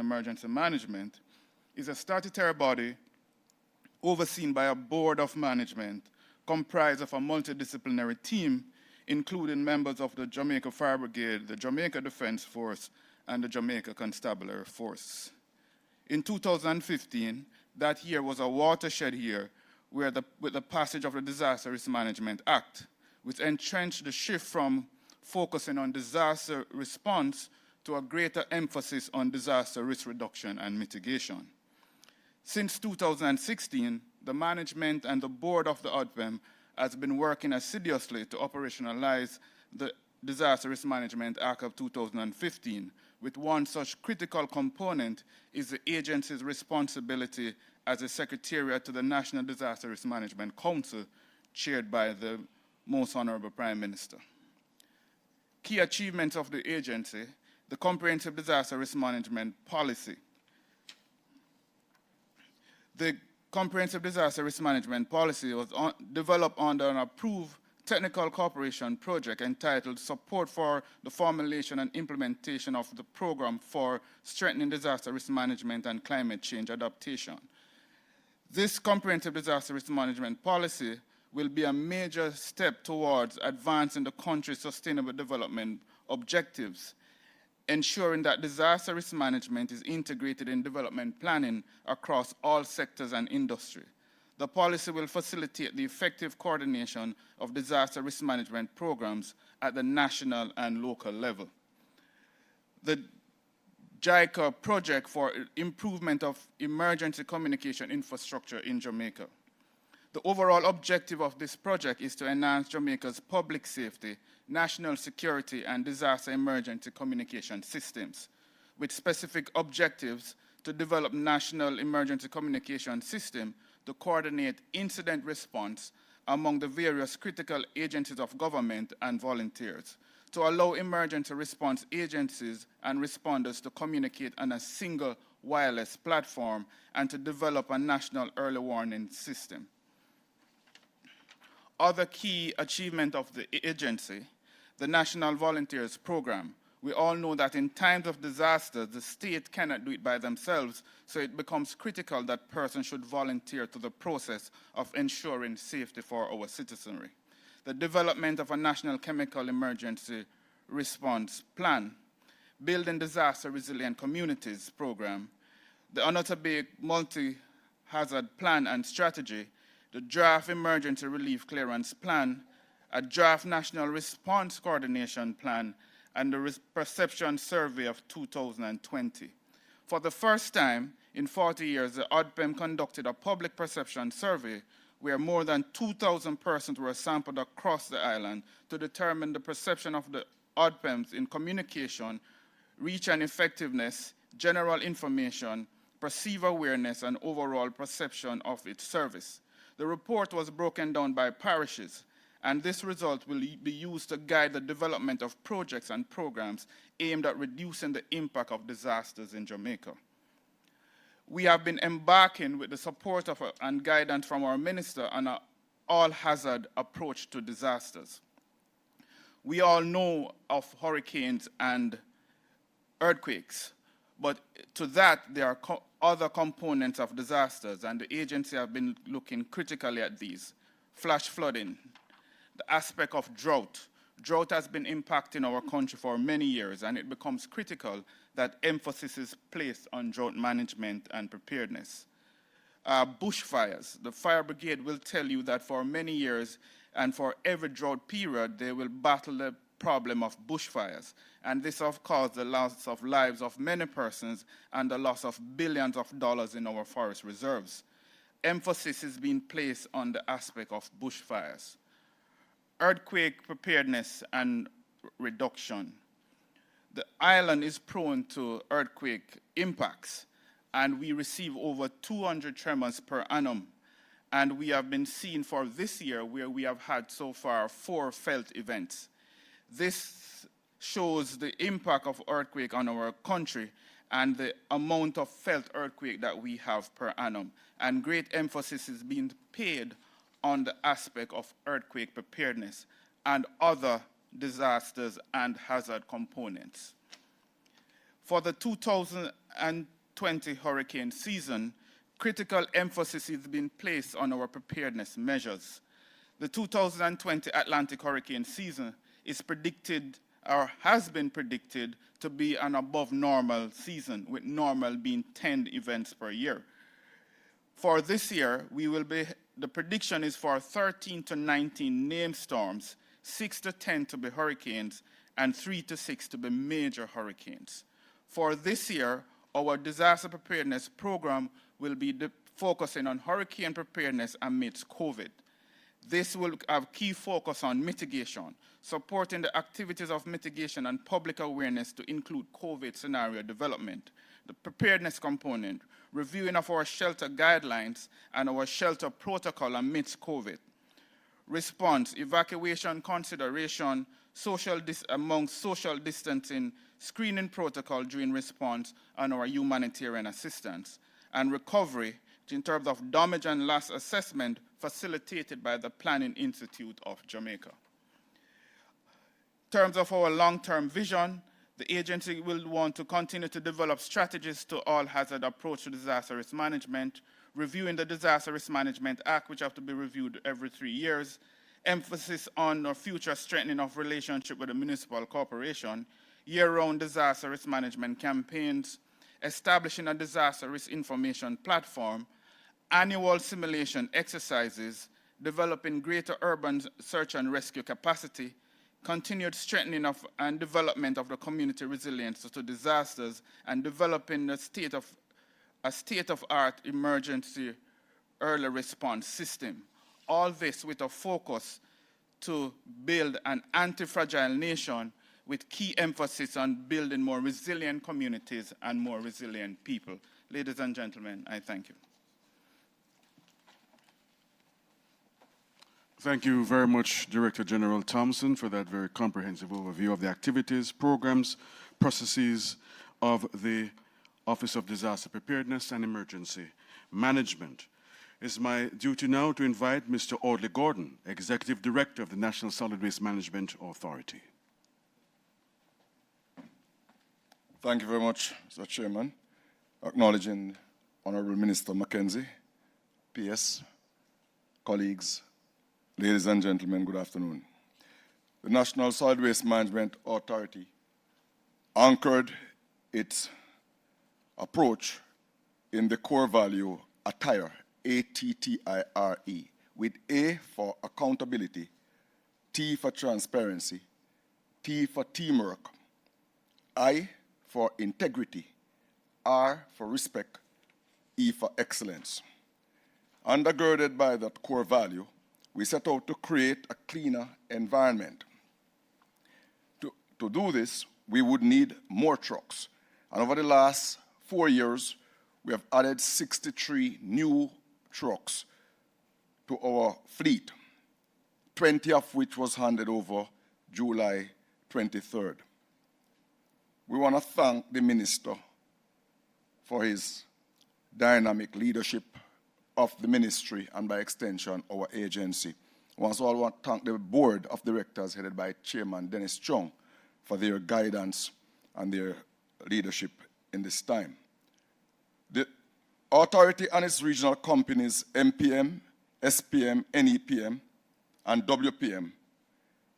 Emergency Management is a statutory body overseen by a board of management comprised of a multidisciplinary team, including members of the Jamaica Fire Brigade, the Jamaica Defense Force, and the Jamaica Constabulary Force. In 2015, that year was a watershed year where with the passage of the Disaster Risk Management Act, which entrenched the shift from focusing on disaster response to a greater emphasis on disaster risk reduction and mitigation. Since 2016, the management and the board of the ODPEM has been working assiduously to operationalize the Disaster Risk Management Act of 2015, with one such critical component is the agency's responsibility as a secretariat to the National Disaster Risk Management Council, chaired by the Most Honorable Prime Minister. Key achievements of the agency: the Comprehensive Disaster Risk Management Policy. The Comprehensive Disaster Risk Management Policy was developed under an approved technical cooperation project entitled Support for the Formulation and Implementation of the Program for Strengthening Disaster Risk Management and Climate Change Adaptation. This comprehensive disaster risk management policy will be a major step towards advancing the country's sustainable development objectives, ensuring that disaster risk management is integrated in development planning across all sectors and industry. The policy will facilitate the effective coordination of disaster risk management programs at the national and local level. The JICA project for improvement of emergency communication infrastructure in Jamaica. The overall objective of this project is to enhance Jamaica's public safety, national security, and disaster emergency communication systems, with specific objectives to develop national emergency communication system to coordinate incident response among the various critical agencies of government and volunteers, to allow emergency response agencies and responders to communicate on a single wireless platform, and to develop a national early warning system. Other key achievement of the agency, the National Volunteers Program. We all know that in times of disaster, the state cannot do it by themselves, so it becomes critical that persons should volunteer to the process of ensuring safety for our citizenry. The development of a national chemical emergency response plan, building disaster resilient communities program, the Onotabe multi-hazard plan and strategy, the draft emergency relief clearance plan, a draft national response coordination plan, and the perception survey of 2020. For the first time in 40 years, the ODPEM conducted a public perception survey where more than 2,000 persons were sampled across the island to determine the perception of the ODPEMs in communication, reach and effectiveness, general information, perceived awareness, and overall perception of its service. The report was broken down by parishes, and this result will be used to guide the development of projects and programs aimed at reducing the impact of disasters in Jamaica. We have been embarking with the support of and guidance from our minister on an all-hazard approach to disasters. We all know of hurricanes and earthquakes, but to that there are other components of disasters, and the agency have been looking critically at these. Flash flooding, the aspect of drought. Drought has been impacting our country for many years, and it becomes critical that emphasis is placed on drought management and preparedness. Bushfires. The fire brigade will tell you that for many years and for every drought period, they will battle the problem of bushfires. And this has caused the loss of lives of many persons and the loss of billions of dollars in our forest reserves. Emphasis is being placed on the aspect of bushfires. Earthquake preparedness and reduction. The island is prone to earthquake impacts, and we receive over 200 tremors per annum. And we have been seeing for this year where we have had so far 4 felt events. This shows the impact of earthquake on our country and the amount of felt earthquake that we have per annum. And great emphasis is being paid on the aspect of earthquake preparedness and other disasters and hazard components. For the 2020 hurricane season, critical emphasis is being placed on our preparedness measures. The 2020 Atlantic hurricane season is predicted, or has been predicted, to be an above normal season, with normal being 10 events per year. For this year, the prediction is for 13 to 19 named storms, 6 to 10 to be hurricanes, and 3 to 6 to be major hurricanes. For this year, our disaster preparedness program will be focusing on hurricane preparedness amidst COVID. This will have key focus on mitigation, supporting the activities of mitigation and public awareness to include COVID scenario development, the preparedness component, reviewing of our shelter guidelines and our shelter protocol amidst COVID, response, evacuation consideration, social distancing, screening protocol during response, and our humanitarian assistance, and recovery, in terms of damage and loss assessment facilitated by the Planning Institute of Jamaica. In terms of our long-term vision, the agency will want to continue to develop strategies to all-hazard approach to disaster risk management, reviewing the Disaster Risk Management Act, which have to be reviewed every 3 years, emphasis on a future strengthening of relationship with the municipal corporation, year-round disaster risk management campaigns, establishing a disaster risk information platform, annual simulation exercises, developing greater urban search and rescue capacity, continued strengthening of and development of the community resilience to disasters, and developing a state-of-art emergency early response system. All this with a focus to build an anti-fragile nation with key emphasis on building more resilient communities and more resilient people. Ladies and gentlemen, I thank you. Thank you very much, Director General Thompson, for that very comprehensive overview of the activities, programs, processes of the Office of Disaster Preparedness and Emergency Management. It's my duty now to invite Mr. Audley Gordon, Executive Director of the National Solid Waste Management Authority. Thank you very much, Mr. Chairman. Acknowledging Honorable Minister Mackenzie, PS, colleagues, ladies and gentlemen, good afternoon. The National Solid Waste Management Authority anchored its approach in the core value ATTIRE, A-T-T-I-R-E, with A for accountability, T for transparency, T for teamwork, I for integrity, R for respect, E for excellence. Undergirded by that core value, we set out to create a cleaner environment. To do this, we would need more trucks. And over the last 4 years, we have added 63 new trucks to our fleet, 20 of which was handed over July 23rd. We want to thank the Minister for his dynamic leadership of the ministry and by extension our agency. I also want to thank the Board of Directors headed by Chairman Dennis Chung for their guidance and their leadership in this time. The authority and its regional companies, MPM, SPM, NEPM, and WPM,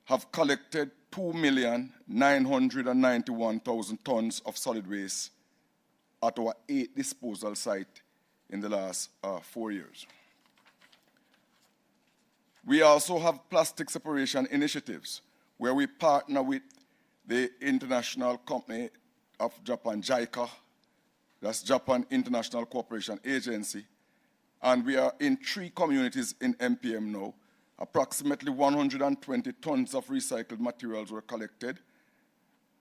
have collected 2,991,000 tons of solid waste at our 8 disposal sites in the last 4 years. We also have plastic separation initiatives where we partner with the International Company of Japan, JICA, that's Japan International Cooperation Agency, and we are in 3 communities in MPM now. Approximately 120 tons of recycled materials were collected,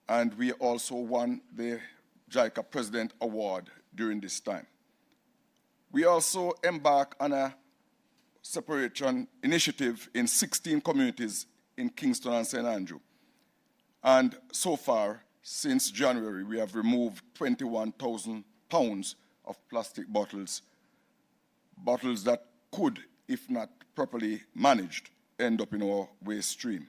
and we also won the JICA President Award during this time. We also embark on a separation initiative in 16 communities in Kingston and St. Andrew. And so far, since January, we have removed 21,000 pounds of plastic bottles that could, if not properly managed, end up in our waste stream.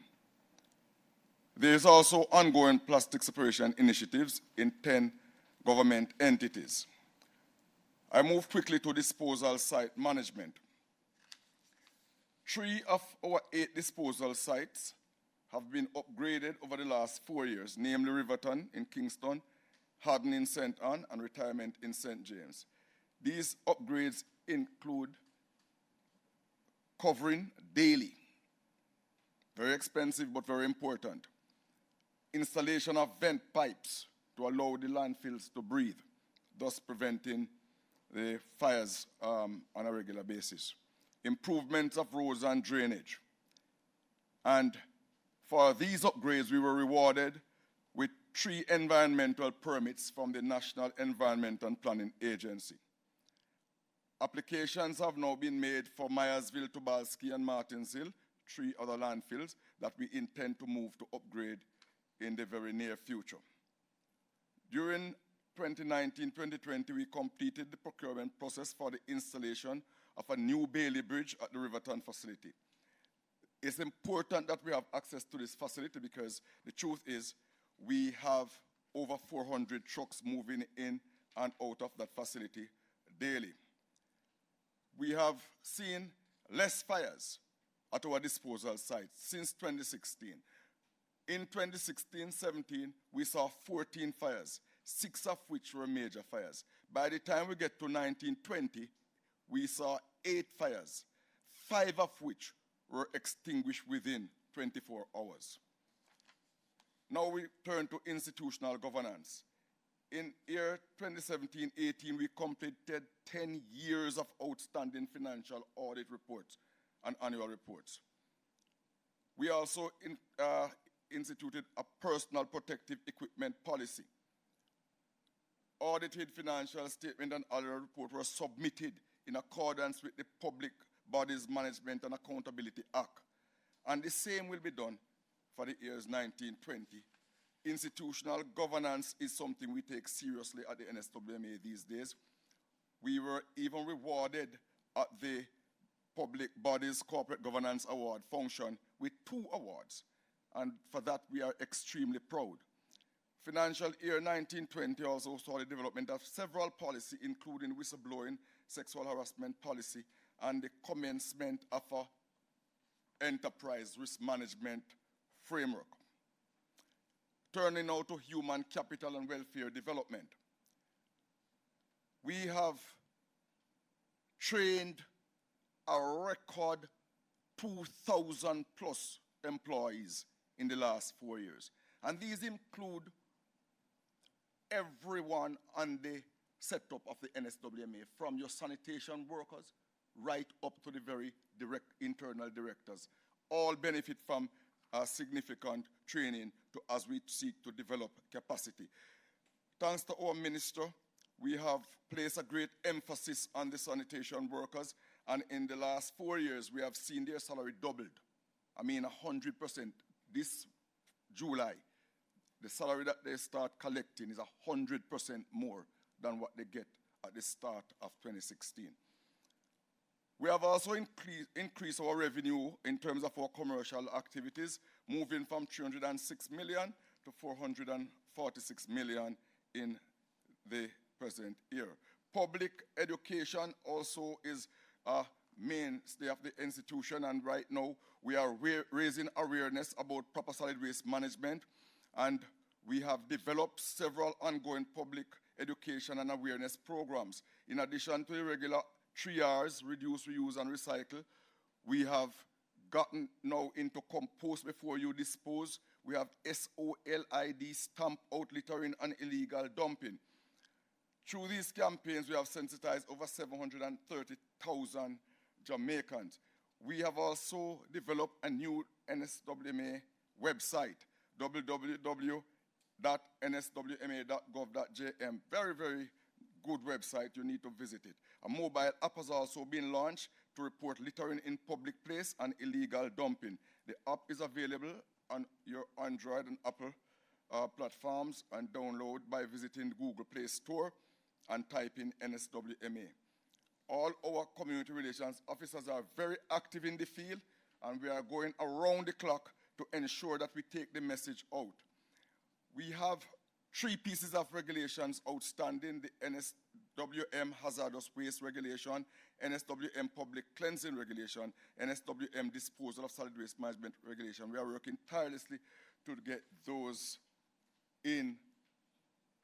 There is also ongoing plastic separation initiatives in 10 government entities. I move quickly to disposal site management. 3 of our 8 disposal sites have been upgraded over the last 4 years, namely Riverton in Kingston, Haddon in St. Anne, and Retirement in St. James. These upgrades include covering daily, very expensive but very important, installation of vent pipes to allow the landfills to breathe, thus preventing the fires on a regular basis, improvements of roads and drainage. And for these upgrades, we were rewarded with 3 environmental permits from the National Environment and Planning Agency. Applications have now been made for Myersville, Tubalski, and Martins Hill, 3 other landfills that we intend to move to upgrade in the very near future. During 2019-2020, we completed the procurement process for the installation of a new Bailey Bridge at the Riverton facility. It's important that we have access to this facility because the truth is we have over 400 trucks moving in and out of that facility daily. We have seen less fires at our disposal sites since 2016. In 2016-17, we saw 14 fires, 6 of which were major fires. By the time we get to 1920, we saw 8 fires, 5 of which were extinguished within 24 hours. Now we turn to institutional governance. In year 2017-18, we completed 10 years of outstanding financial audit reports and annual reports. We also instituted a personal protective equipment policy. Audited financial statement and other report were submitted in accordance with the Public Bodies Management and Accountability Act. And the same will be done for the years 1920. Institutional governance is something we take seriously at the NSWMA these days. We were even rewarded at the Public Bodies Corporate Governance Award function with 2 awards. And for that, we are extremely proud. Financial year 1920 also saw the development of several policies, including whistleblowing, sexual harassment policy, and the commencement of an enterprise risk management framework. Turning now to human capital and welfare development. We have trained a record 2,000 plus employees in the last 4 years. And these include everyone on the setup of the NSWMA, from your sanitation workers right up to the very direct internal directors. All benefit from significant training as we seek to develop capacity. Thanks to our minister, we have placed a great emphasis on the sanitation workers, and in the last 4 years, we have seen their salary doubled. I mean 100%. This July, the salary that they start collecting is 100% more than what they get at the start of 2016. We have also increased our revenue in terms of our commercial activities, moving from 306 million to 446 million in the present year. Public education also is a mainstay of the institution, and right now we are raising awareness about proper solid waste management, and we have developed several ongoing public education and awareness programs. In addition to the regular 3 R's, reduce, reuse, and recycle, we have gotten now into compost before you dispose. We have SOLID, stamp out littering and illegal dumping. Through these campaigns, we have sensitized over 730,000 Jamaicans. We have also developed a new NSWMA website, www.nswma.gov.jm. Very, very good website. You need to visit it. A mobile app has also been launched to report littering in public place and illegal dumping. The app is available on your Android and Apple platforms and download by visiting Google Play Store and typing NSWMA. All our community relations officers are very active in the field, and we are going around the clock to ensure that we take the message out. We have 3 pieces of regulations outstanding: the NSWM Hazardous Waste Regulation, NSWM Public Cleansing Regulation, NSWM Disposal of Solid Waste Management Regulation. We are working tirelessly to get those in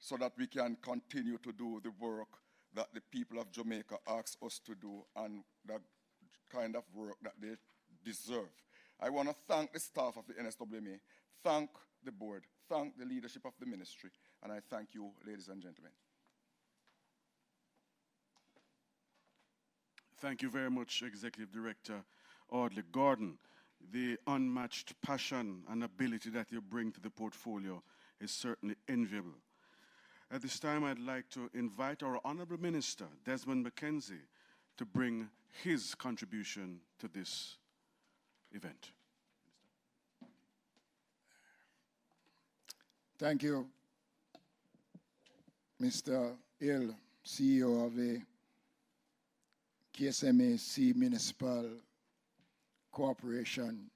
so that we can continue to do the work that the people of Jamaica ask us to do, and the kind of work that they deserve. I want to thank the staff of the NSWMA, thank the board, thank the leadership of the ministry, and I thank you, ladies and gentlemen. Thank you very much, Executive Director Audley Gordon. The unmatched passion and ability that you bring to the portfolio is certainly enviable. At this time, I'd like to invite our Honourable Minister, Desmond McKenzie, to bring his contribution to this event. Thank you, Mr. Hill, CEO of a KSMAC Municipal Corporation,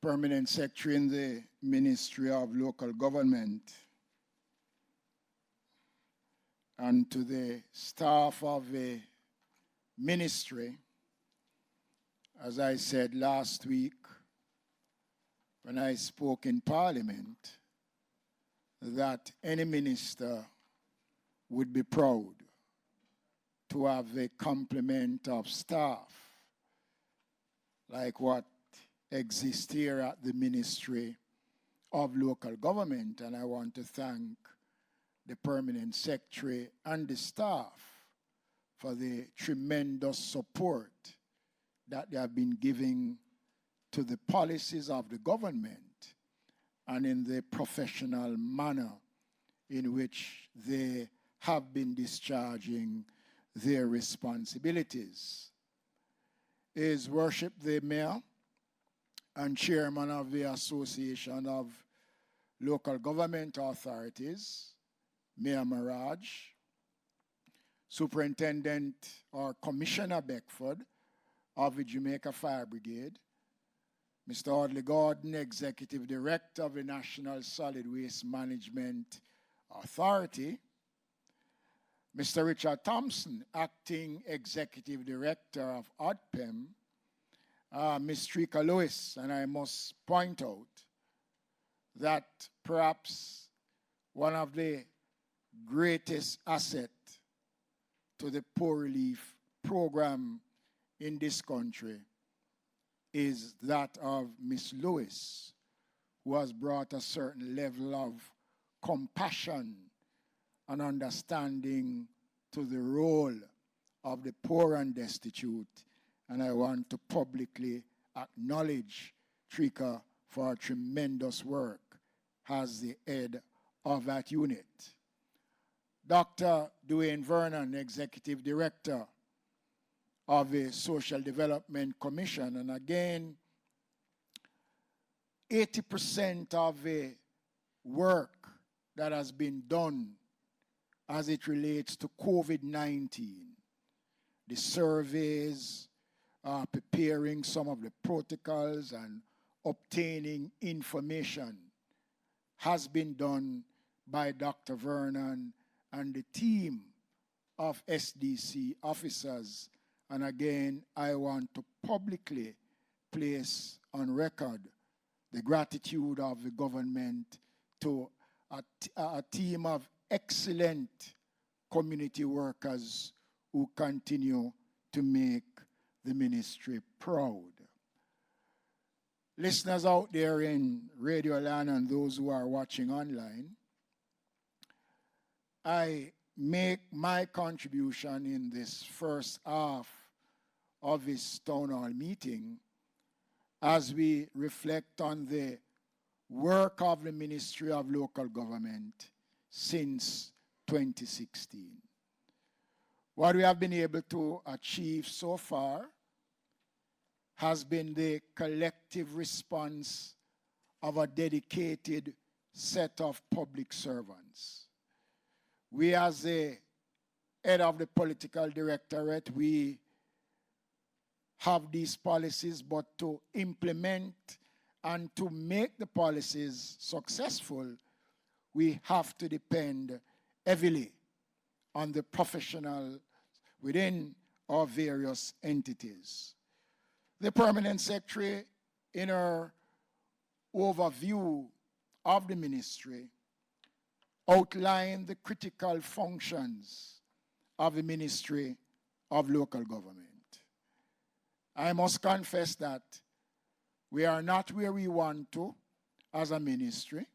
Permanent Secretary in the Ministry of Local Government, and to the staff of the ministry, as I said last week when I spoke in Parliament, that any minister would be proud to have a complement of staff like what exists here at the Ministry of Local Government. And I want to thank the Permanent Secretary and the staff for the tremendous support that they have been giving to the policies of the government and in the professional manner in which they have been discharging their responsibilities. His Worship the Mayor and Chairman of the Association of Local Government Authorities, Mayor Maraj, Superintendent or Commissioner Beckford of the Jamaica Fire Brigade, Mr. Audley Gordon, Executive Director of the National Solid Waste Management Authority, Mr. Richard Thompson, Acting Executive Director of ODPEM, Ms. Trika Lewis, and I must point out that perhaps one of the greatest assets to the poor relief program in this country is that of Ms. Lewis, who has brought a certain level of compassion and understanding to the role of the poor and destitute. And I want to publicly acknowledge Trika for her tremendous work as the head of that unit. Dr. Dwayne Vernon, Executive Director of the Social Development Commission, and again, 80% of the work that has been done as it relates to COVID-19, the surveys, preparing some of the protocols and obtaining information has been done by Dr. Vernon and the team of SDC officers. And again, I want to publicly place on record the gratitude of the government to a team of excellent community workers who continue to make the ministry proud. Listeners out there in Radio Land and those who are watching online, I make my contribution in this first half of this town hall meeting as we reflect on the work of the Ministry of Local Government since 2016. What we have been able to achieve so far has been the collective response of a dedicated set of public servants. We, as the head of the political directorate, we have these policies, but to implement and to make the policies successful, we have to depend heavily on the professionals within our various entities. The Permanent Secretary, in her overview of the ministry, outlined the critical functions of the Ministry of Local Government. I must confess that we are not where we want to as a ministry.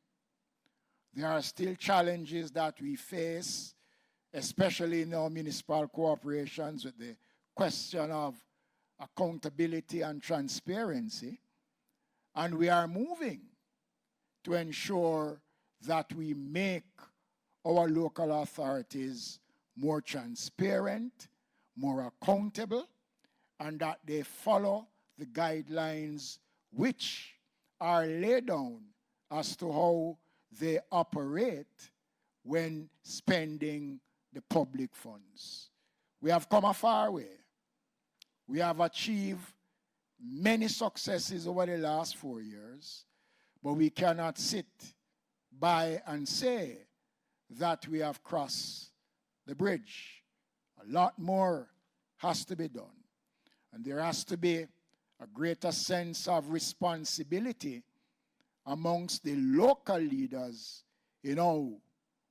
There are still challenges that we face, especially in our municipal corporations, with the question of accountability and transparency. And we are moving to ensure that we make our local authorities more transparent, more accountable, and that they follow the guidelines which are laid down as to how they operate when spending the public funds. We have come a far way. We have achieved many successes over the last 4 years, but we cannot sit by and say that we have crossed the bridge. A lot more has to be done. And there has to be a greater sense of responsibility amongst the local leaders in how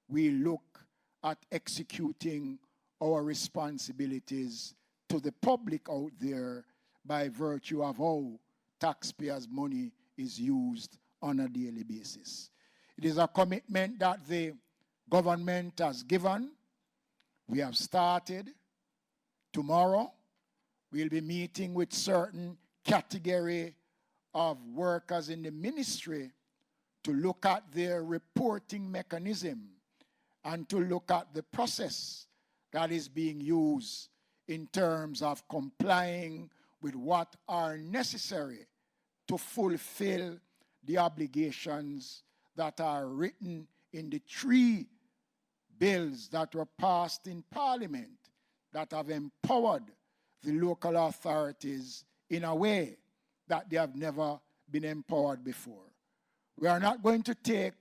we look at executing our responsibilities to the public out there by virtue of how taxpayers' money is used on a daily basis. It is a commitment that the government has given. We have started. Tomorrow, we'll be meeting with certain category of workers in the ministry to look at their reporting mechanism and to look at the process that is being used in terms of complying with what are necessary to fulfill the obligations that are written in the 3 bills that were passed in Parliament that have empowered the local authorities in a way that they have never been empowered before. We are not going to take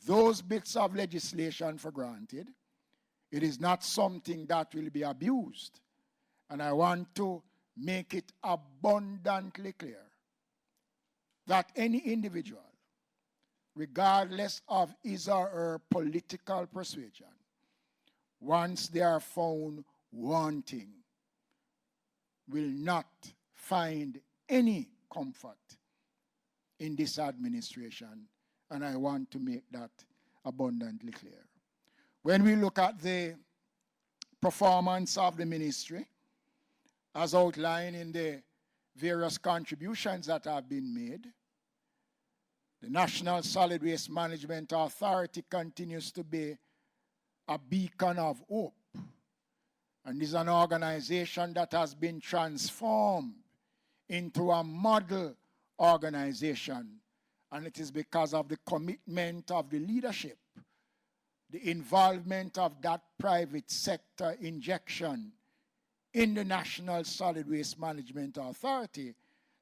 those bits of legislation for granted. It is not something that will be abused. And I want to make it abundantly clear that any individual, regardless of his or her political persuasion, once they are found wanting, will not find any comfort in this administration, and I want to make that abundantly clear. When we look at the performance of the ministry, as outlined in the various contributions that have been made, the National Solid Waste Management Authority continues to be a beacon of hope, and is an organization that has been transformed into a model organization, and it is because of the commitment of the leadership, the involvement of that private sector injection in the National Solid Waste Management Authority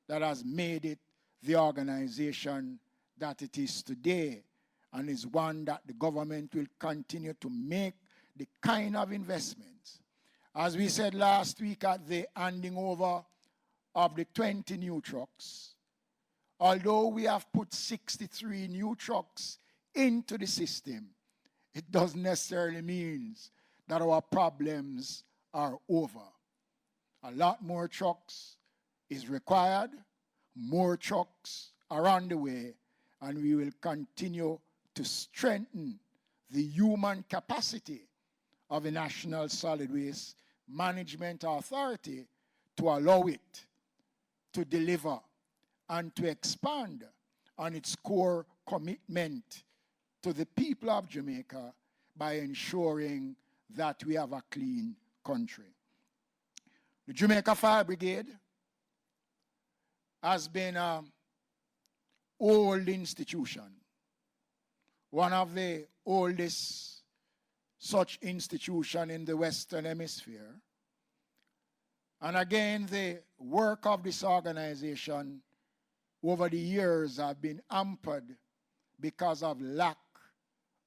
that has made it the organization that it is today, and is one that the government will continue to make the kind of investments. As we said last week at the handing over of the 20 new trucks, although we have put 63 new trucks into the system, it doesn't necessarily mean that our problems are over. A lot more trucks is required, more trucks are on the way, and we will continue to strengthen the human capacity of the National Solid Waste Management Authority to allow it to deliver and to expand on its core commitment to the people of Jamaica by ensuring that we have a clean country. The Jamaica Fire Brigade has been an old institution, one of the oldest such institution in the Western Hemisphere. And again, the work of this organization over the years have been hampered because of lack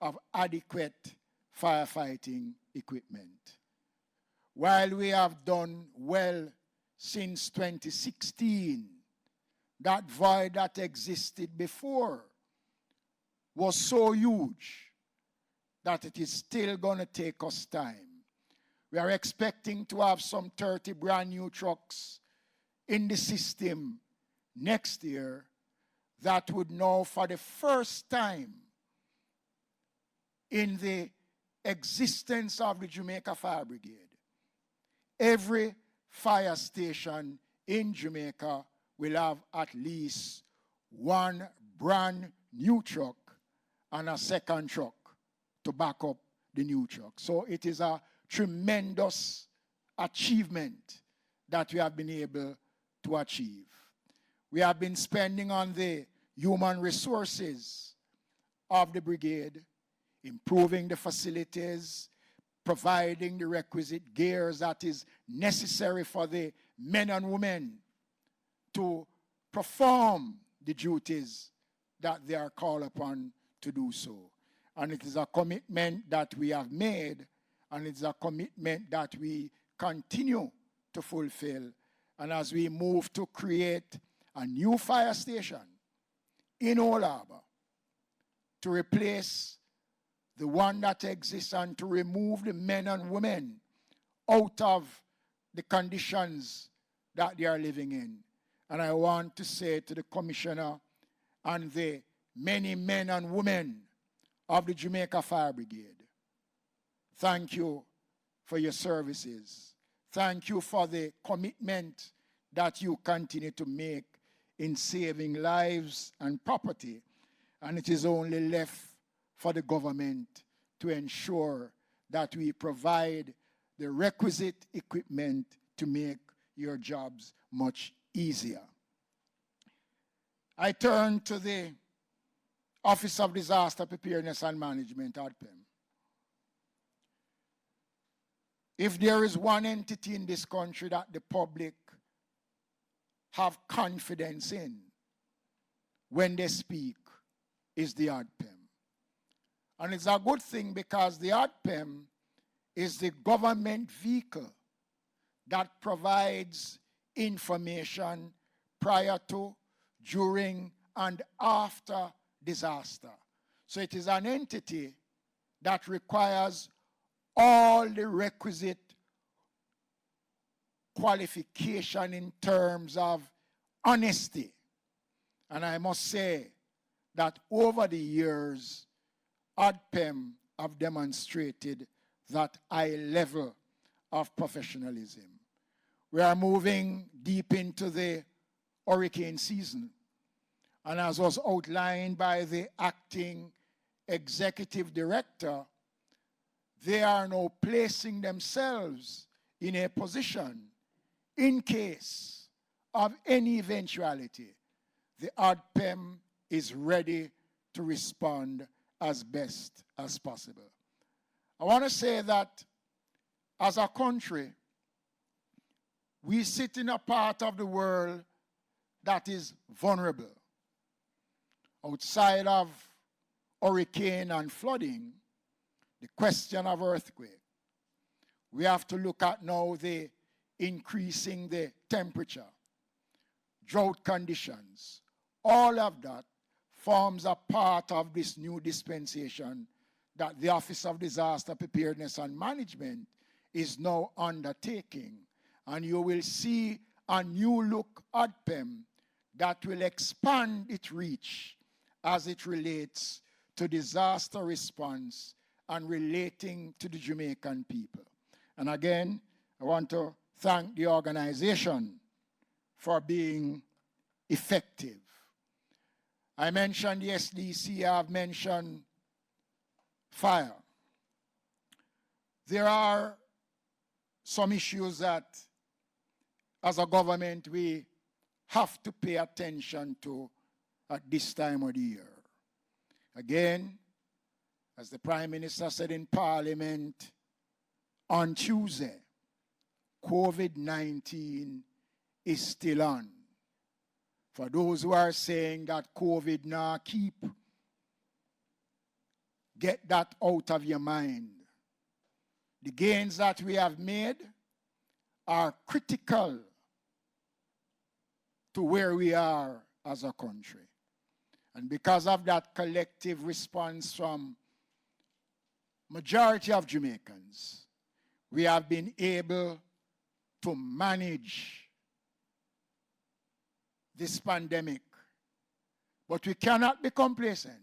of adequate firefighting equipment. While we have done well since 2016, that void that existed before was so huge that it is still going to take us time. We are expecting to have some 30 brand new trucks in the system next year that would now, for the first time in the existence of the Jamaica Fire Brigade, every fire station in Jamaica will have at least one brand new truck and a second truck to back up the new truck. So it is a tremendous achievement that we have been able to achieve. We have been spending on the human resources of the brigade improving the facilities, providing the requisite gears that is necessary for the men and women to perform the duties that they are called upon to do so. And it is a commitment that we have made, and it's a commitment that we continue to fulfill. And as we move to create a new fire station in Old Harbour to replace the one that exists and to remove the men and women out of the conditions that they are living in. And I want to say to the Commissioner and the many men and women of the Jamaica Fire Brigade, thank you for your services. Thank you for the commitment that you continue to make in saving lives and property. And it is only left for the government to ensure that we provide the requisite equipment to make your jobs much easier. I turn to the Office of Disaster Preparedness and Management, ODPEM. If there is one entity in this country that the public have confidence in when they speak, is the ODPEM. And it's a good thing because the ODPEM is the government vehicle that provides information prior to, during, and after disaster. So it is an entity that requires all the requisite qualification in terms of honesty. And I must say that over the years, ODPEM have demonstrated that high level of professionalism. We are moving deep into the hurricane season. And as was outlined by the acting executive director, they are now placing themselves in a position, in case of any eventuality, the ODPEM is ready to respond as best as possible. I want to say that as a country, we sit in a part of the world that is vulnerable. Outside of hurricane and flooding, the question of earthquake, we have to look at now the increasing the temperature, drought conditions. All of that forms a part of this new dispensation that the Office of Disaster Preparedness and Management is now undertaking. And you will see a new look ODPEM that will expand its reach as it relates to disaster response and relating to the Jamaican people. And again, I want to thank the organization for being effective. I mentioned the SDC, I've mentioned fire. There are some issues that, as a government, we have to pay attention to at this time of the year. Again, as the Prime Minister said in Parliament on Tuesday, COVID-19 is still on. For those who are saying that COVID now keep, get that out of your mind. The gains that we have made are critical to where we are as a country. And because of that collective response from majority of Jamaicans, we have been able to manage this pandemic. But we cannot be complacent.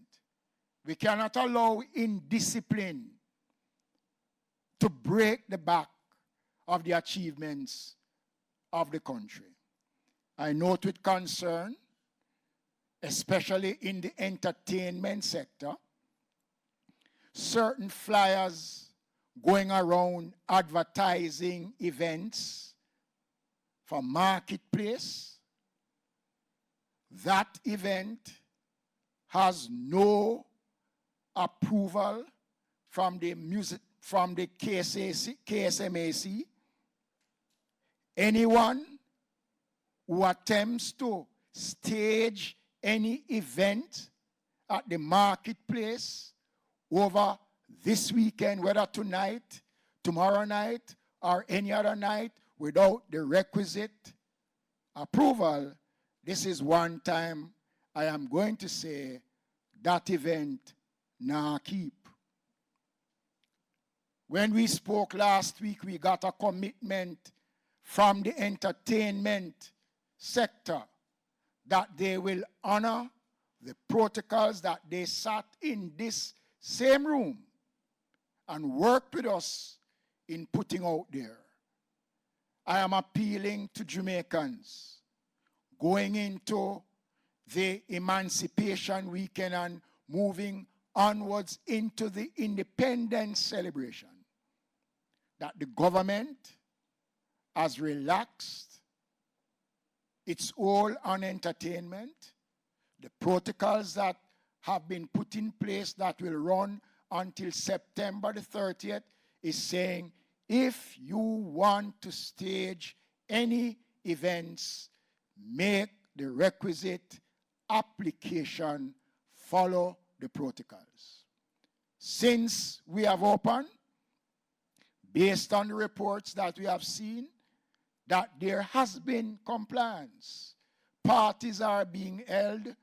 We cannot allow indiscipline to break the back of the achievements of the country. I note with concern, especially in the entertainment sector, certain flyers going around advertising events for marketplace. That event has no approval from the KSMAC, anyone who attempts to stage any event at the marketplace over this weekend, whether tonight, tomorrow night, or any other night, without the requisite approval, this is one time I am going to say that event nah keep. When we spoke last week, we got a commitment from the entertainment sector that they will honor the protocols that they sat in this same room and worked with us in putting out there. I am appealing to Jamaicans going into the Emancipation Weekend and moving onwards into the independence celebration, that the government has relaxed its hold on entertainment. The protocols that have been put in place that will run until September the 30th is saying, if you want to stage any events, make the requisite application, follow the protocols. Since we have opened, based on the reports that we have seen, that there has been compliance. Parties are being held,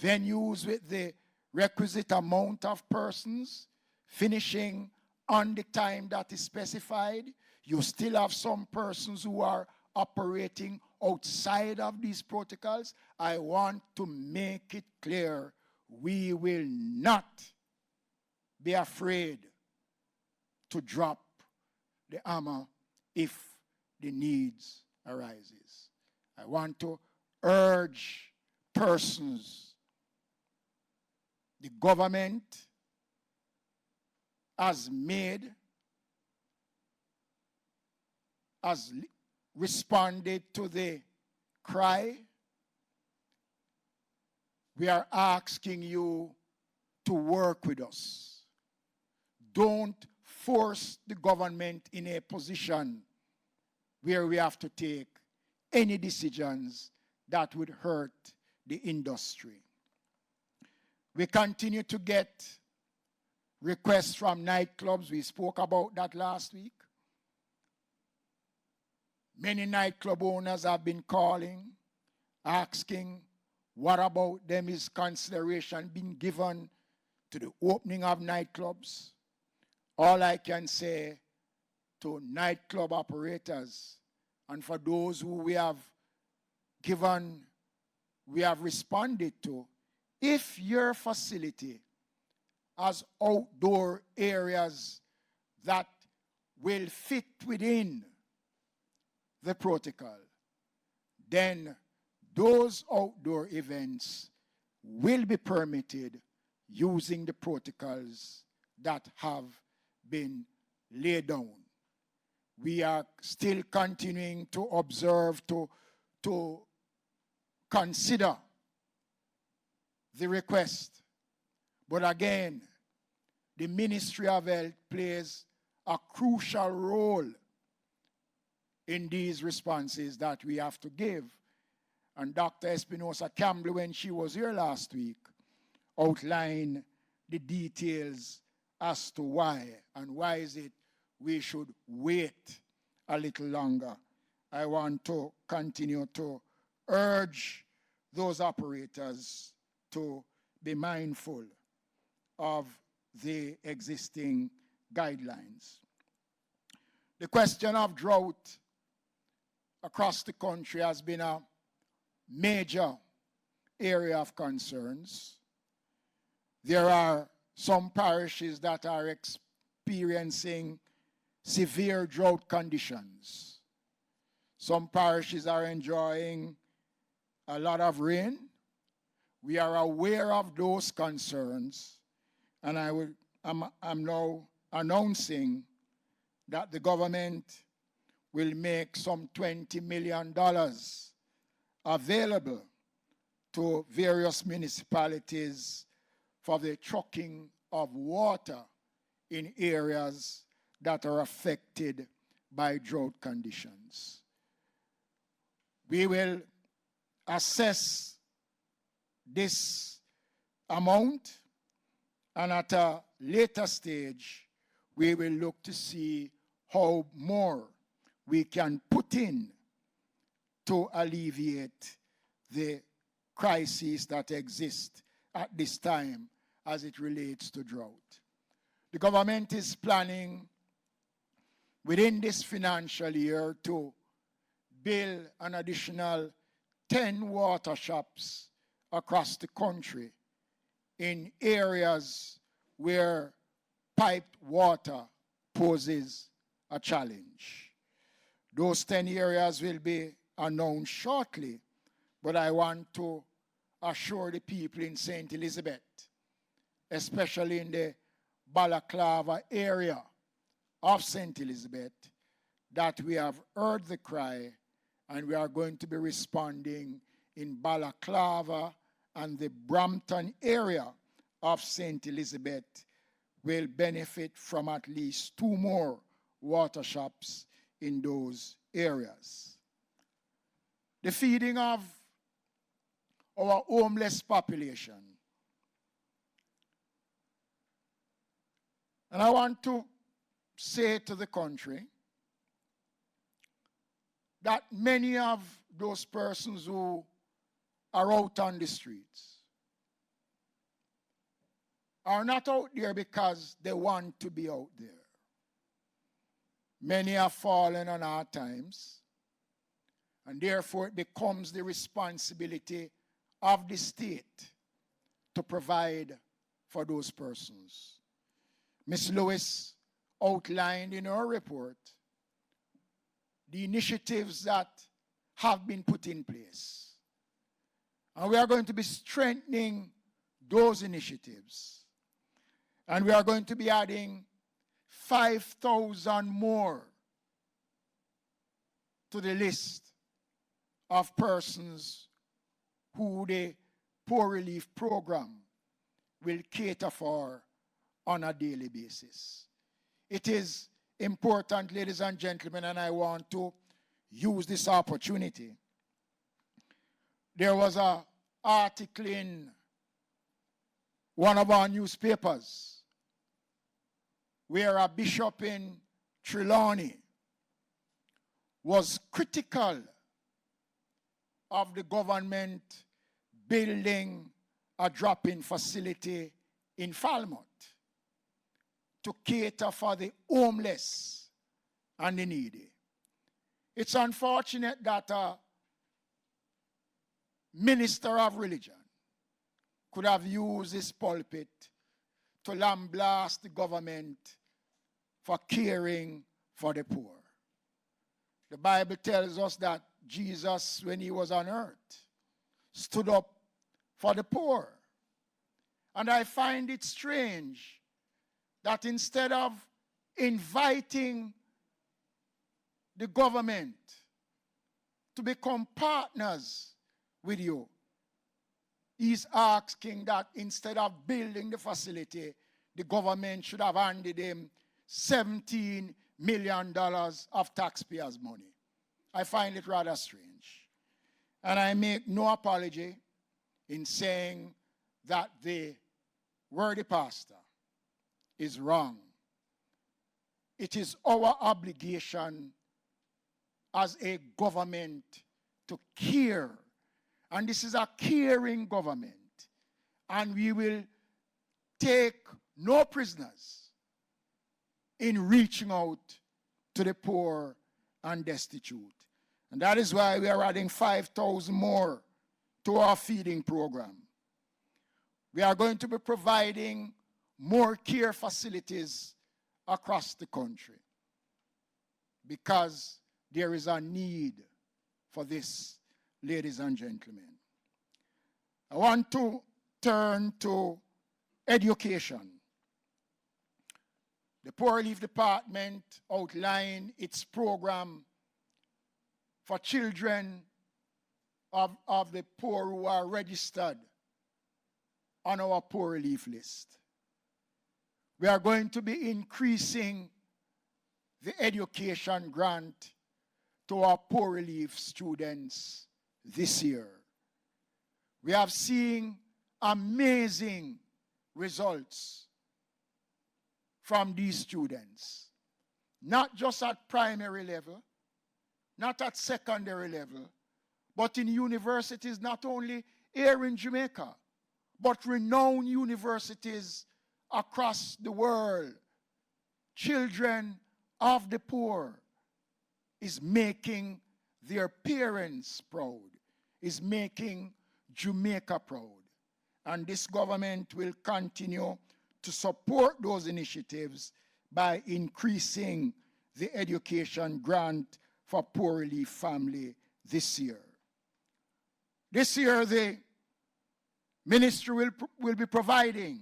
venues with the requisite amount of persons, finishing on the time that is specified. You still have some persons who are operating outside of these protocols. I want to make it clear, we will not be afraid to drop the hammer if the needs arises. I want to urge persons, the government has responded to the cry. We are asking you to work with us. Don't force the government in a position where we have to take any decisions that would hurt the industry. We continue to get requests from nightclubs. We spoke about that last week. Many nightclub owners have been calling, asking, what about them? Is consideration being given to the opening of nightclubs? All I can say to nightclub operators, and for those who we have responded to, if your facility has outdoor areas that will fit within the protocol, then those outdoor events will be permitted using the protocols that have been laid down. We are still continuing to observe, to consider the request. But again, the Ministry of Health plays a crucial role in these responses that we have to give. And Dr. Espinosa Campbell, when she was here last week, outlined the details as to why, and why is it we should wait a little longer. I want to continue to urge those operators to be mindful of the existing guidelines. The question of drought across the country has been a major area of concerns. There are some parishes that are experiencing severe drought conditions. Some parishes are enjoying a lot of rain. We are aware of those concerns, and I'm now announcing that the government will make some $20 million available to various municipalities for the trucking of water in areas that are affected by drought conditions. We will assess this amount, and at a later stage, we will look to see how more we can put in to alleviate the crises that exist at this time as it relates to drought. The government is planning within this financial year to build an additional 10 water shops across the country in areas where piped water poses a challenge. Those 10 areas will be announced shortly, but I want to assure the people in St. Elizabeth, especially in the Balaclava area of St. Elizabeth, that we have heard the cry and we are going to be responding in Balaclava, and the Brampton area of St. Elizabeth will benefit from at least 2 more water shops in those areas. The feeding of our homeless population. And I want to say to the country that many of those persons who are out on the streets are not out there because they want to be out there. Many have fallen on hard times, and therefore it becomes the responsibility of the state to provide for those persons. Ms. Lewis outlined in her report the initiatives that have been put in place. And we are going to be strengthening those initiatives. And we are going to be adding 5,000 more to the list of persons who the Poor Relief Program will cater for on a daily basis. It is important, ladies and gentlemen, and I want to use this opportunity. There was an article in one of our newspapers where a bishop in Trelawney was critical of the government building a drop-in facility in Falmouth to cater for the homeless and the needy. It's unfortunate that a minister of religion could have used his pulpit to lambaste the government for caring for the poor. The Bible tells us that Jesus, when he was on earth, stood up for the poor. And I find it strange that instead of inviting the government to become partners with you, he's asking that instead of building the facility, the government should have handed him $17 million of taxpayers' money. I find it rather strange. And I make no apology in saying that the worthy pastor is wrong. It is our obligation as a government to care. And this is a caring government. And we will take no prisoners in reaching out to the poor and destitute. And that is why we are adding 5,000 more to our feeding program. We are going to be providing more care facilities across the country because there is a need for this, ladies and gentlemen. I want to turn to education. The Poor Relief Department outlined its program for children of the poor who are registered on our poor relief list. we are going to be increasing the education grant to our poor relief students this year. We have seen amazing results from these students, not just at primary level, not at secondary level, but in universities not only here in Jamaica, but renowned universities across the world. Children of the poor is making their parents proud, is making Jamaica proud. And this government will continue to support those initiatives by increasing the education grant for poor relief family this year. This year, the ministry will be providing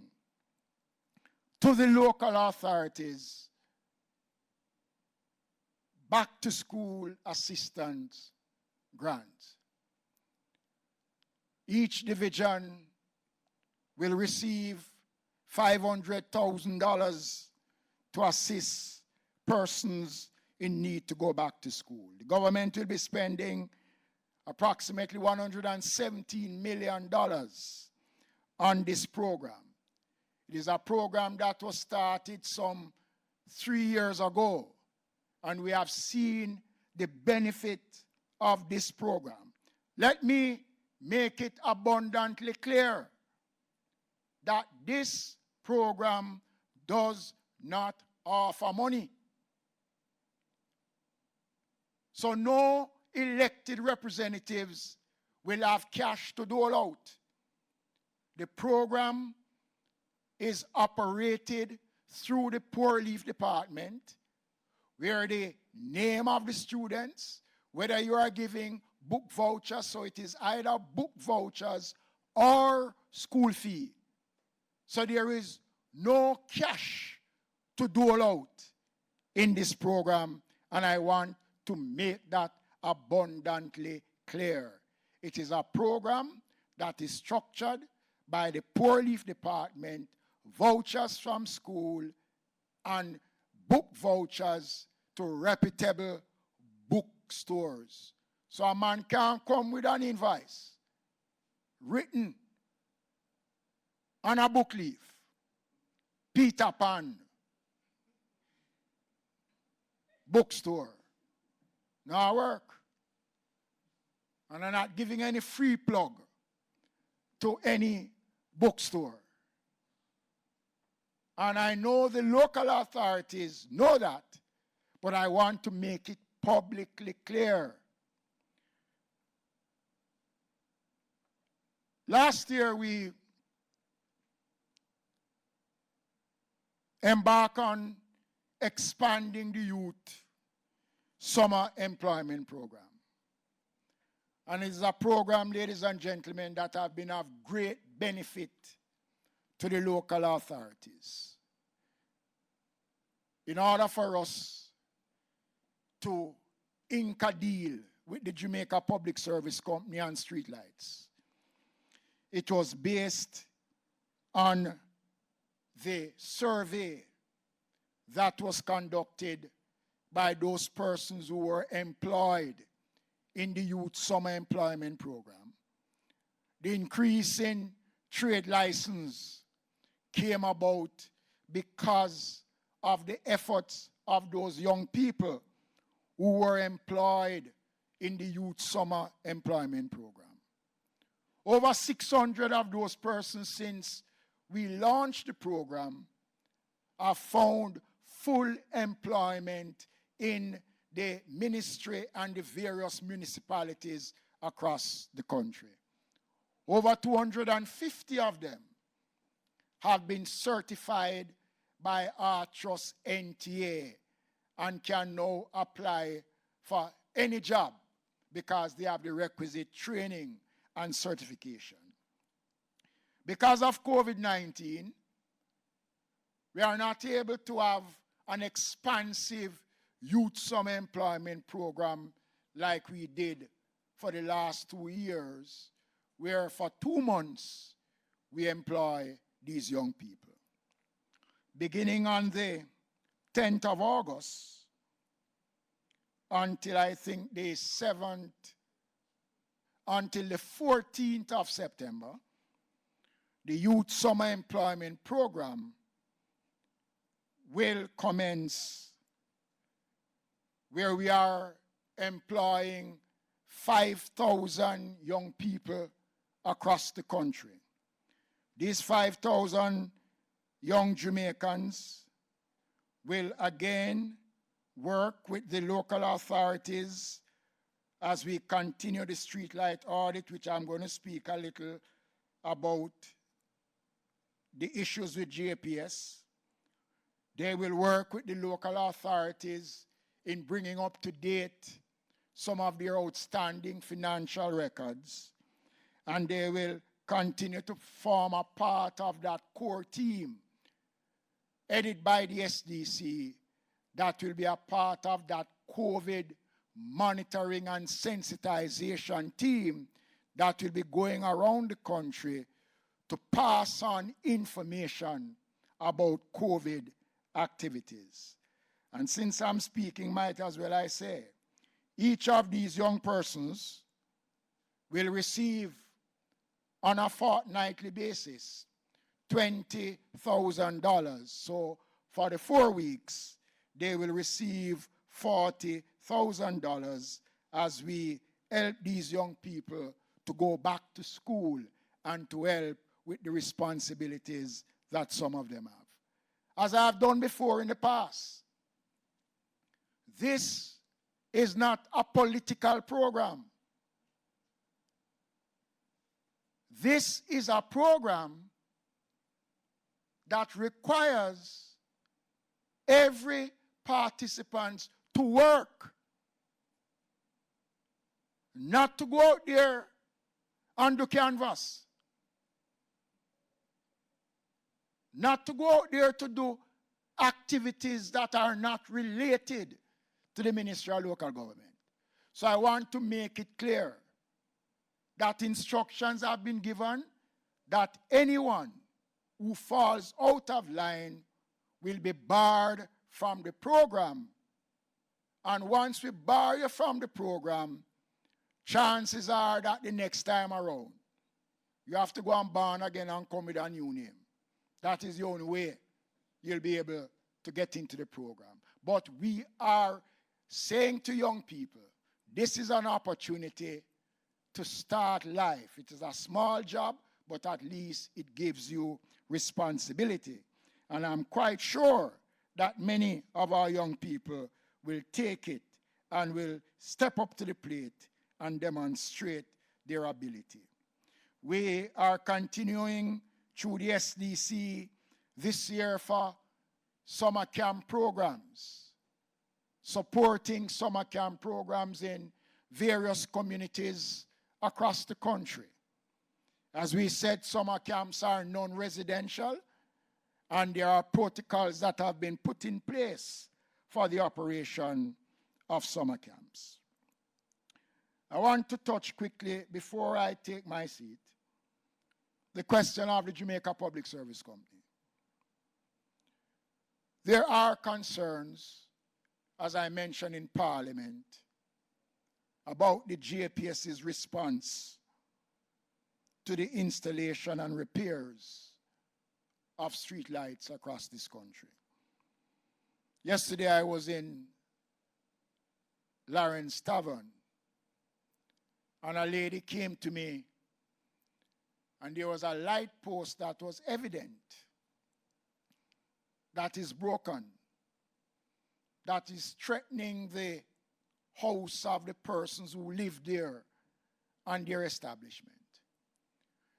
to the local authorities back to school assistance grants. Each division will receive $500,000 to assist persons in need to go back to school. The government will be spending approximately $117 million on this program. It is a program that was started some 3 years ago, and we have seen the benefit of this program. Let me make it abundantly clear that this program does not offer money. So no elected representatives will have cash to dole out. The program is operated through the Poor Relief Department, where the name of the students, whether you are giving book vouchers, so it is either book vouchers or school fee. So there is no cash to dole out in this program, and I want to make that abundantly clear. It is a program that is structured by the Poor Relief Department, vouchers from school, and book vouchers to reputable bookstores. So a man can't come with an invoice written on a book leaf, Peter Pan bookstore. Now work. And I'm not giving any free plug to any bookstore. And I know the local authorities know that, but I want to make it publicly clear. Last year we embarked on expanding the youth summer employment program. And it's a program, ladies and gentlemen, that have been of great benefit to the local authorities. In order for us to ink a deal with the Jamaica Public Service Company and Streetlights, it was based on the survey that was conducted by those persons who were employed in the Youth Summer Employment Program. The increase in trade license came about because of the efforts of those young people who were employed in the Youth Summer Employment Program. Over 600 of those persons since we launched the program have found full employment in the ministry and the various municipalities across the country. Over 250 of them have been certified by our trust NTA and can now apply for any job because they have the requisite training and certification. Because of COVID-19, we are not able to have an expansive youth summer employment program like we did for the last 2 years, where for 2 months we employ these young people. beginning on the 10th of August until I think the 7th, until the 14th of September, the Youth Summer Employment Program will commence, where we are employing 5,000 young people across the country. These 5,000 young Jamaicans will again work with the local authorities as we continue the streetlight audit, which I'm going to speak a little about the issues with JPS. They will work with the local authorities in bringing up to date some of their outstanding financial records, and they will continue to form a part of that core team headed by the SDC that will be a part of that COVID monitoring and sensitization team that will be going around the country to pass on information about COVID activities. And since I'm speaking, might as well I say, each of these young persons will receive on a fortnightly basis $20,000. So for the 4 weeks, they will receive $40,000 as we help these young people to go back to school and to help with the responsibilities that some of them have. As I have done before in the past, this is not a political program. This is a program that requires every participant to work, not to go out there and do canvas, not to go out there to do activities that are not related to the Ministerial Local Government. So I want to make it clear that instructions have been given that anyone who falls out of line will be barred from the program. And once we bar you from the program, chances are that the next time around, you have to go and born again and come with a new name. That is the only way you'll be able to get into the program. But we are saying to young people, this is an opportunity to start life. It is a small job, but at least it gives you responsibility. And I'm quite sure that many of our young people will take it and will step up to the plate and demonstrate their ability. We are continuing through the SDC this year for summer camp programs, supporting summer camp programs in various communities across the country. As we said, summer camps are non-residential, and there are protocols that have been put in place for the operation of summer camps. I want to touch quickly, before I take my seat, the question of the Jamaica Public Service Company. There are concerns, as I mentioned in Parliament, about the JPS's response to the installation and repairs of streetlights across this country. Yesterday I was in Lawrence Tavern, and a lady came to me, and there was a light post that was evident that is broken, that is threatening the house of the persons who live there and their establishment.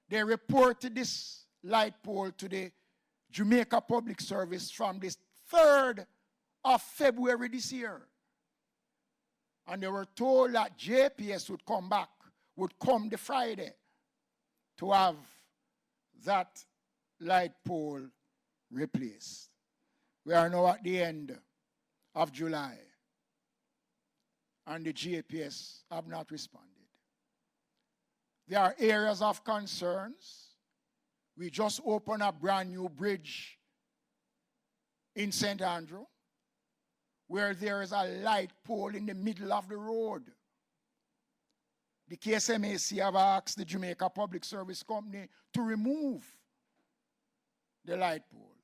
They reported this light pole to the Jamaica Public Service from the 3rd of February this year. And they were told that JPS would come back, would come the Friday to have that light pole replaced. We are now at the end of July, and the JPS have not responded. There are areas of concerns. We just opened a brand new bridge in St. Andrew, where there is a light pole in the middle of the road. The KSMAC have asked the Jamaica Public Service Company to remove the light pole.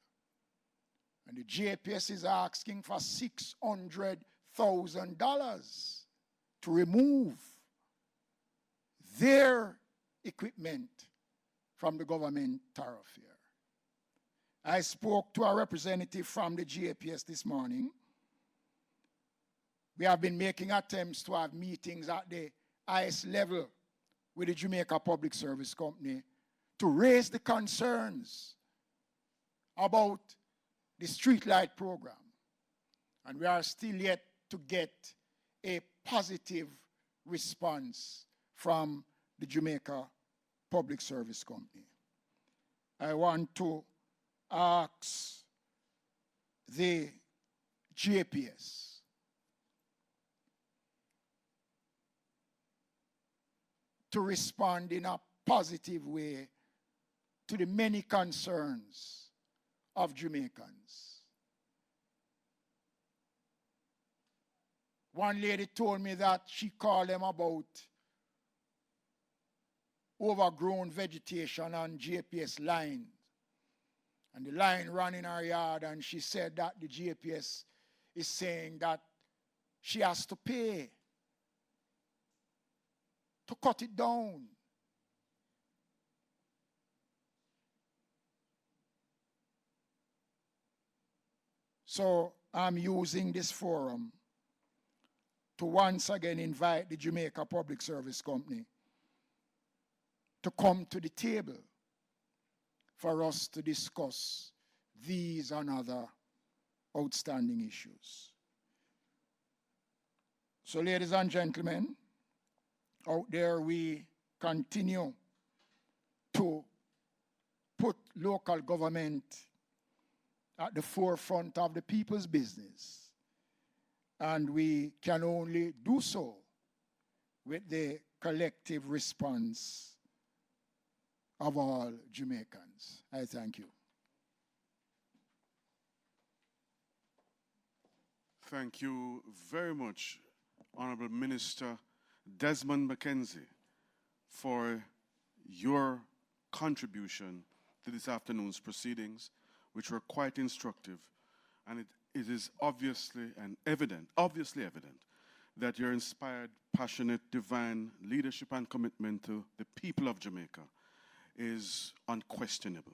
And the JPS is asking for $600,000 to remove their equipment from the government thoroughfare. I spoke to a representative from the JPS this morning. We have been making attempts to have meetings at the highest level with the Jamaica Public Service Company to raise the concerns about the streetlight program. And we are still yet to get a positive response from the Jamaica Public Service Company. I want to ask the JPS to respond in a positive way to the many concerns of Jamaicans. One lady told me that she called them about overgrown vegetation on JPS line. And the line ran in her yard, and she said that the JPS is saying that she has to pay to cut it down. So I'm using this forum to once again invite the Jamaica Public Service Company to come to the table for us to discuss these and other outstanding issues. So, ladies and gentlemen, out there we continue to put local government at the forefront of the people's business. And we can only do so with the collective response of all Jamaicans. I thank you. Thank you very much, Honorable Minister Desmond McKenzie, for your contribution to this afternoon's proceedings, which were quite instructive. And it is obviously evident that your inspired, passionate, divine leadership and commitment to the people of Jamaica is unquestionable.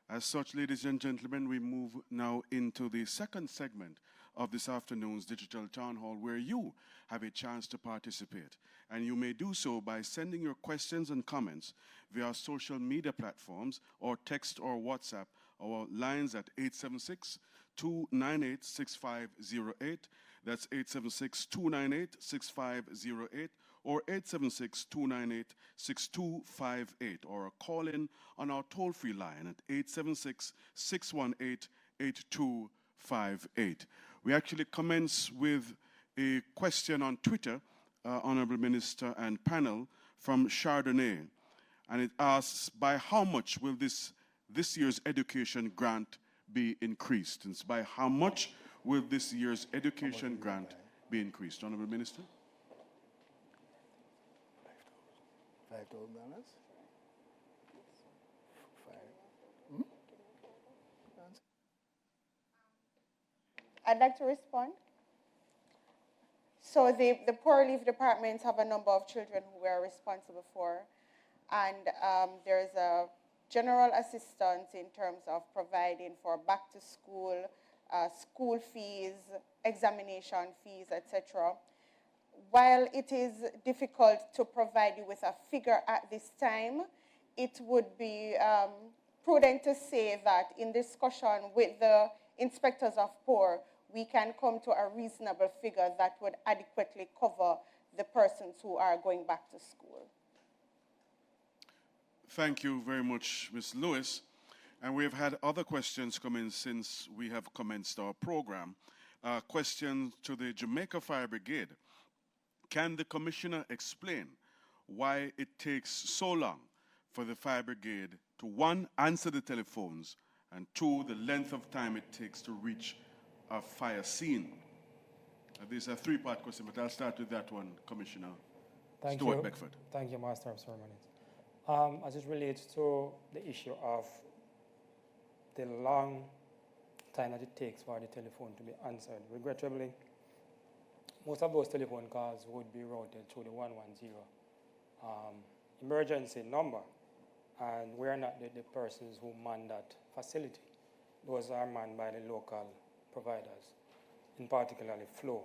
As such, ladies and gentlemen, we move now into the second segment of this afternoon's Digital Town Hall, where you have a chance to participate. And you may do so by sending your questions and comments via social media platforms or text or WhatsApp our lines at 876-298-6508. That's 876-298-6508 or 876-298-6258, or a call in on our toll-free line at 876-618-8258. We actually commence with a question on Twitter, Honorable Minister and panel, from Chardonnay. And it asks, by how much will this year's education grant be increased? And by how much will this year's education grant be increased? Honorable Minister. $5,000? I'd like to respond. So the poor relief departments have a number of children who we are responsible for. And there's a general assistance in terms of providing for back to school, school fees, examination fees, etc. While it is difficult to provide you with a figure at this time, it would be prudent to say that in discussion with the inspectors of poor, we can come to a reasonable figure that would adequately cover the persons who are going back to school. Thank you very much, Ms. Lewis. And we have had other questions come in since we have commenced our program. Question to the Jamaica Fire Brigade. Can the Commissioner explain why it takes so long for the Fire Brigade to, one, answer the telephones, And two, the length of time it takes to reach a fire scene. These are three-part questions, but I'll start with that one, Commissioner Stuart Beckford. Thank you, Master of Ceremonies. As it relates to the issue of the long time that it takes for the telephone to be answered, regrettably, most of those telephone calls would be routed through the 110 emergency number, and we're not the persons who man that facility. Those are manned by the local providers, in particularly Flow.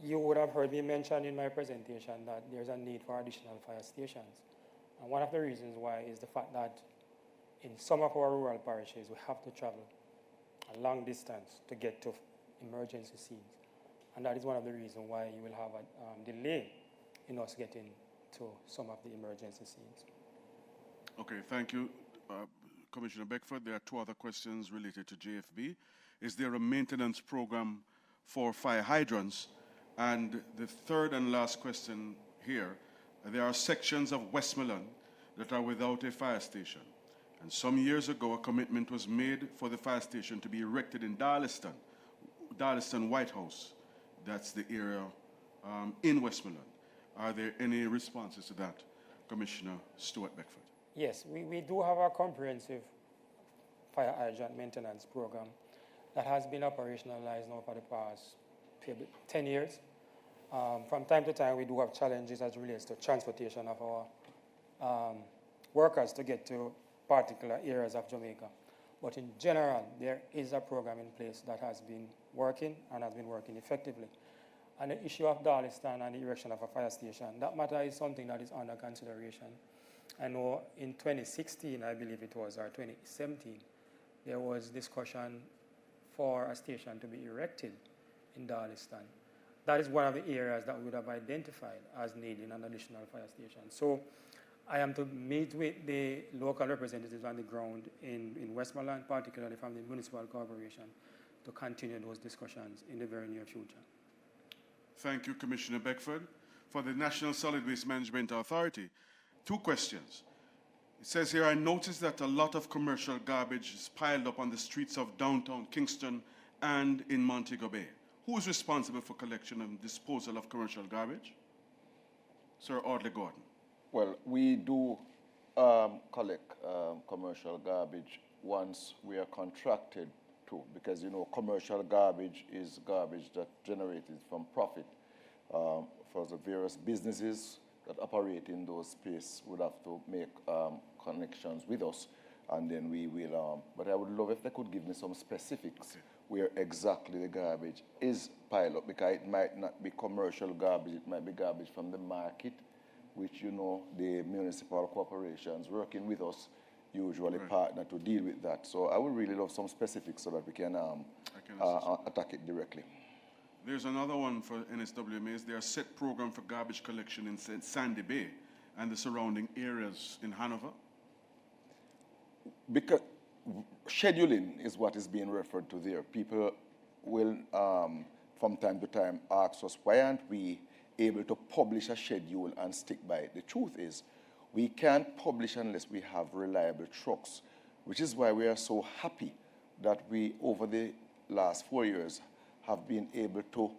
You would have heard me mention in my presentation that there's a need for additional fire stations. And one of the reasons why is the fact that in some of our rural parishes, we have to travel a long distance to get to emergency scenes. And that is one of the reasons why you will have a delay in us getting to some of the emergency scenes. Okay, thank you, Commissioner Beckford. There are two other questions related to JFB. Is there a maintenance program for fire hydrants? And the third and last question here, there are sections of Westmoreland that are without a fire station. And some years ago, a commitment was made for the fire station to be erected in Darliston White House. That's the area in Westmoreland. Are there any responses to that, Commissioner Stuart Beckford? Yes, we do have a comprehensive fire hydrant maintenance program that has been operationalized now for the past 10 years. From time to time, we do have challenges as it relates to transportation of our workers to get to particular areas of Jamaica. But in general, there is a program in place that has been working and has been working effectively. And the issue of Darliston and the erection of a fire station, that matter is something that is under consideration. I know in 2016, I believe it was, or 2017, there was discussion for a station to be erected in Darliston. That is one of the areas that we would have identified as needing an additional fire station. So I am to meet with the local representatives on the ground in Westmoreland, particularly from the municipal corporation, to continue those discussions in the very near future. Thank you, Commissioner Beckford. For the National Solid Waste Management Authority, two questions. It says here, I noticed that a lot of commercial garbage is piled up on the streets of downtown Kingston and in Montego Bay. Who is responsible for collection and disposal of commercial garbage? Sir Audley Gordon. Well, we do collect commercial garbage once we are contracted to, because, you know, commercial garbage is garbage that generated from profit for the various businesses that operate in those spaces would have to make connections with us, and then we will, but I would love if they could give me some specifics where exactly the garbage is piled up, because it might not be commercial garbage, it might be garbage from the market, which, you know, the municipal corporations working with us usually partner to deal with that. So I would really love some specifics so that we can attack it directly. There's another one for NSWMA. Is there a set program for garbage collection in Sandy Bay and the surrounding areas in Hanover? Because scheduling is what is being referred to there. People will, from time to time, ask us, why aren't we able to publish a schedule and stick by it? The truth is, we can't publish unless we have reliable trucks, which is why we are so happy that we, over the last 4 years, have been able to,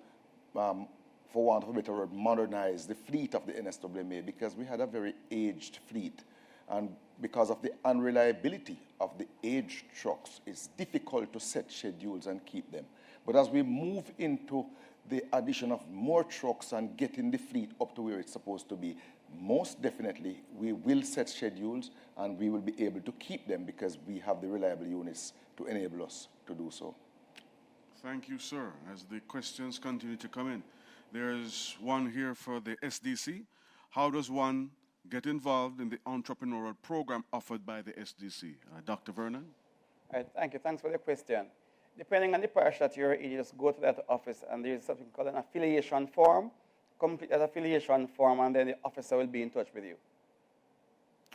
for want of a better word, modernize the fleet of the NSWMA, because we had a very aged fleet. And because of the unreliability of the aged trucks, it's difficult to set schedules and keep them. But as we move into the addition of more trucks and getting the fleet up to where it's supposed to be, most definitely we will set schedules and we will be able to keep them because we have the reliable units to enable us to do so. Thank you, sir. As the questions continue to come in, there's one here for the SDC. How does one get involved in the entrepreneurial program offered by the SDC? Dr. Vernon? All right, thank you. Thanks for the question. Depending on the parish that you're in, you just go to that office and there's something called an affiliation form. Complete that affiliation form and then the officer will be in touch with you.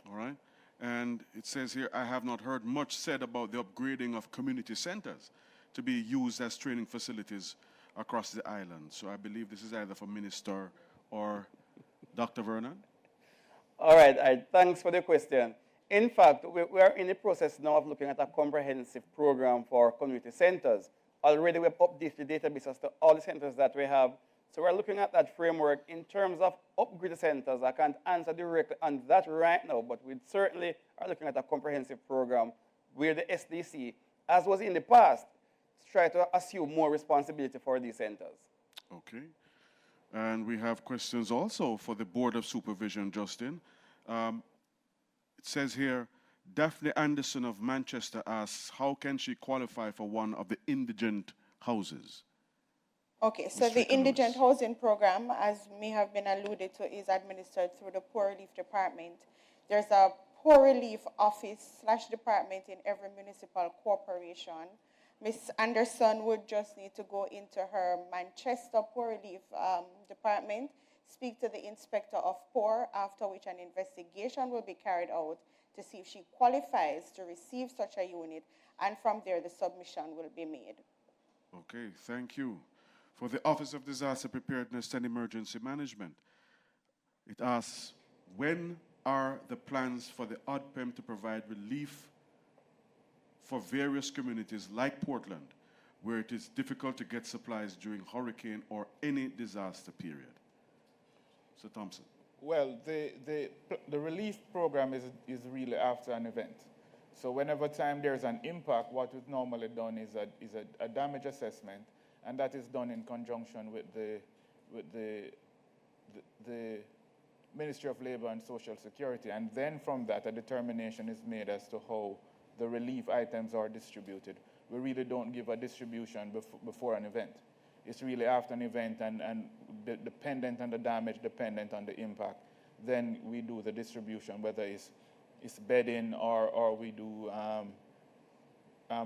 All right. And it says here, I have not heard much said about the upgrading of community centers to be used as training facilities across the island. So I believe this is either for Minister or Dr. Vernon. All right. Thanks for the question. In fact, we are in the process now of looking at a comprehensive program for community centers. Already we've updated the database as to all the centers that we have. So we're looking at that framework in terms of upgrade centers. I can't answer directly on that right now, but we certainly are looking at a comprehensive program where the SDC, as was in the past, try to assume more responsibility for these centers. Okay. And we have questions also for the Board of Supervision, Justin. It says here, Daphne Anderson of Manchester asks, how can she qualify for one of the indigent houses? Okay, so the indigent housing program, as may have been alluded to, is administered through the Poor Relief Department. There's a Poor Relief office / department in every municipal corporation. Ms. Anderson would just need to go into her Manchester Poor Relief department, speak to the inspector of poor, after which an investigation will be carried out to see if she qualifies to receive such a unit, and from there the submission will be made. Okay, thank you. For the Office of Disaster Preparedness and Emergency Management, it asks, when are the plans for the ODPEM to provide relief for various communities like Portland, where it is difficult to get supplies during hurricane or any disaster period? Sir Thompson. Well, the relief program is really after an event. So whenever time there's an impact, what is normally done is a damage assessment, and that is done in conjunction with the Ministry of Labor and Social Security. And then from that, a determination is made as to how the relief items are distributed. We really don't give a distribution before an event. It's really after an event, and dependent on the damage, dependent on the impact, then we do the distribution, whether it's bedding or we do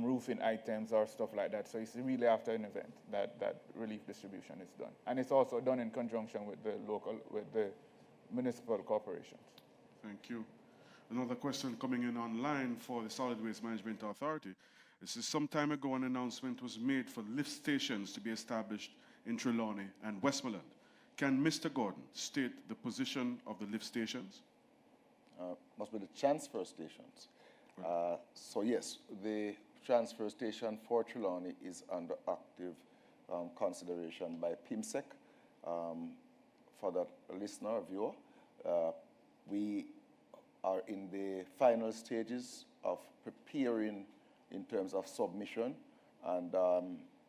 roofing items or stuff like that. So it's really after an event that relief distribution is done. And it's also done in conjunction with the municipal corporations. Thank you. Another question coming in online for the Solid Waste Management Authority. This is some time ago an announcement was made for lift stations to be established in Trelawney and Westmoreland. Can Mr. Gordon state the position of the lift stations? Must be the transfer stations. So yes, the transfer station for Trelawney is under active consideration by PBCJ. For that listener or viewer, we are in the final stages of preparing in terms of submission, and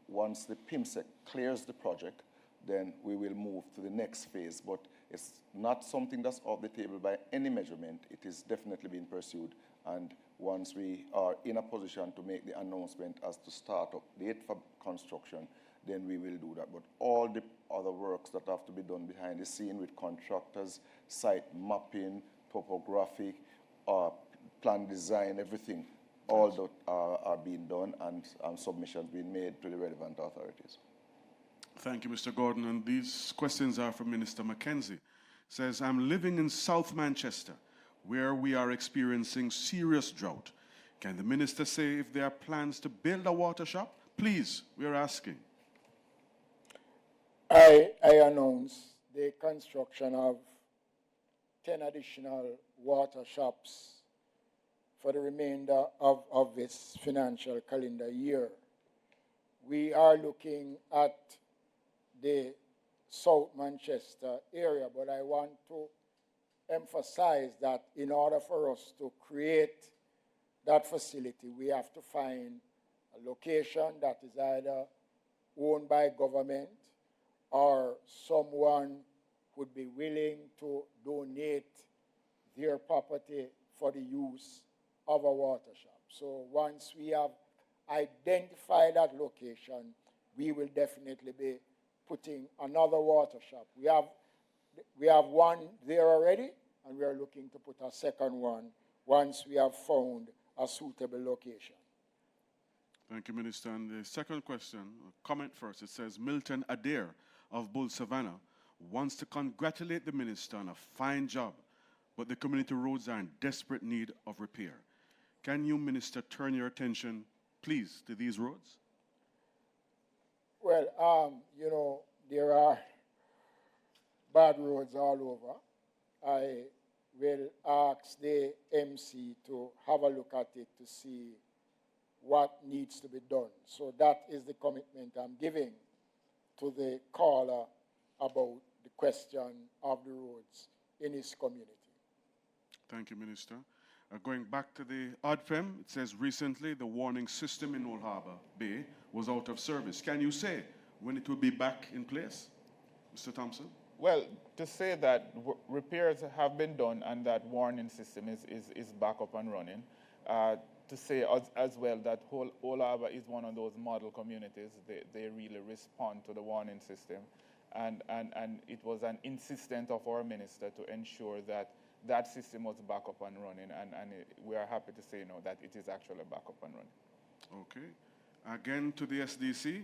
once the PBCJ clears the project, then we will move to the next phase. But it's not something that's off the table by any measurement. It is definitely being pursued, and once we are in a position to make the announcement as to start up date for construction, then we will do that. But all the other works that have to be done behind the scene with contractors, site mapping, topographic, plan design, everything, all that are being done, and submissions being made to the relevant authorities. Thank you, Mr. Gordon. And these questions are from Minister Mackenzie. Says, I'm living in South Manchester, where we are experiencing serious drought. Can the minister say if there are plans to build a water shop? Please, we are asking. I announce the construction of 10 additional water shops for the remainder of this financial calendar year. We are looking at the South Manchester area, but I want to emphasize that in order for us to create that facility, we have to find a location that is either owned by government or someone would be willing to donate their property for the use of a water shop. So once we have identified that location, we will definitely be putting another water shop. We have one there already, and we are looking to put a second one once we have found a suitable location. Thank you, Minister. And the second question, comment first, it says, Milton Adair of Bull Savannah wants to congratulate the minister on a fine job, but the community roads are in desperate need of repair. Can you, Minister, turn your attention, please, to these roads? Well, there are bad roads all over. I will ask the MC to have a look at it to see what needs to be done. So that is the commitment I'm giving to the caller about the question of the roads in his community. Thank you, Minister. Going back to the ODFEM, it says recently the warning system in Old Harbour Bay was out of service. Can you say when it will be back in place? Mr. Thompson? Well, to say that repairs have been done and that warning system is back up and running. To say as well that Old Harbour is one of those model communities. They really respond to the warning system. And it was an insistence of our minister to ensure that that system was back up and running, and we are happy to say that it is actually back up and running. Okay. Again to the SDC.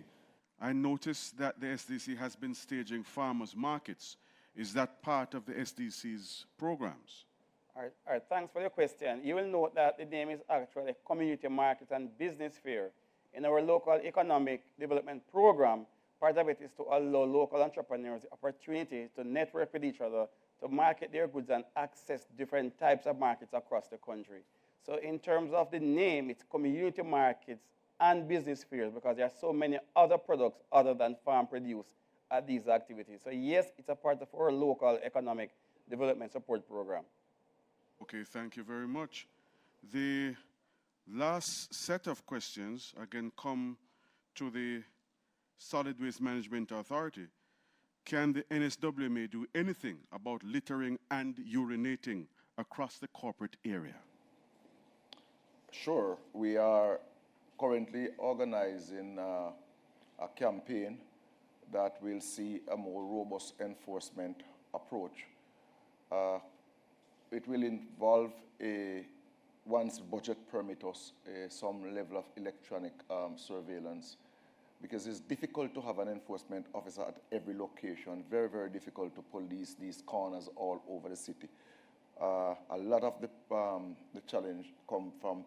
I noticed that the SDC has been staging farmers markets. Is that part of the SDC's programs? All right, thanks for your question. You will note that the name is actually Community Market and Business Fair. In our local economic development program, part of it is to allow local entrepreneurs the opportunity to network with each other, to market their goods and access different types of markets across the country. So in terms of the name, it's community markets and business fairs because there are so many other products other than farm produce at these activities. So yes, it's a part of our local economic development support program. Okay, thank you very much. The last set of questions, again, come to the Solid Waste Management Authority. Can the NSWMA do anything about littering and urinating across the corporate area? Sure. We are currently organizing a campaign that will see a more robust enforcement approach. It will involve once budget permit us, some level of electronic surveillance, because it's difficult to have an enforcement officer at every location. Very, very difficult to police these corners all over the city. A lot of the challenge come from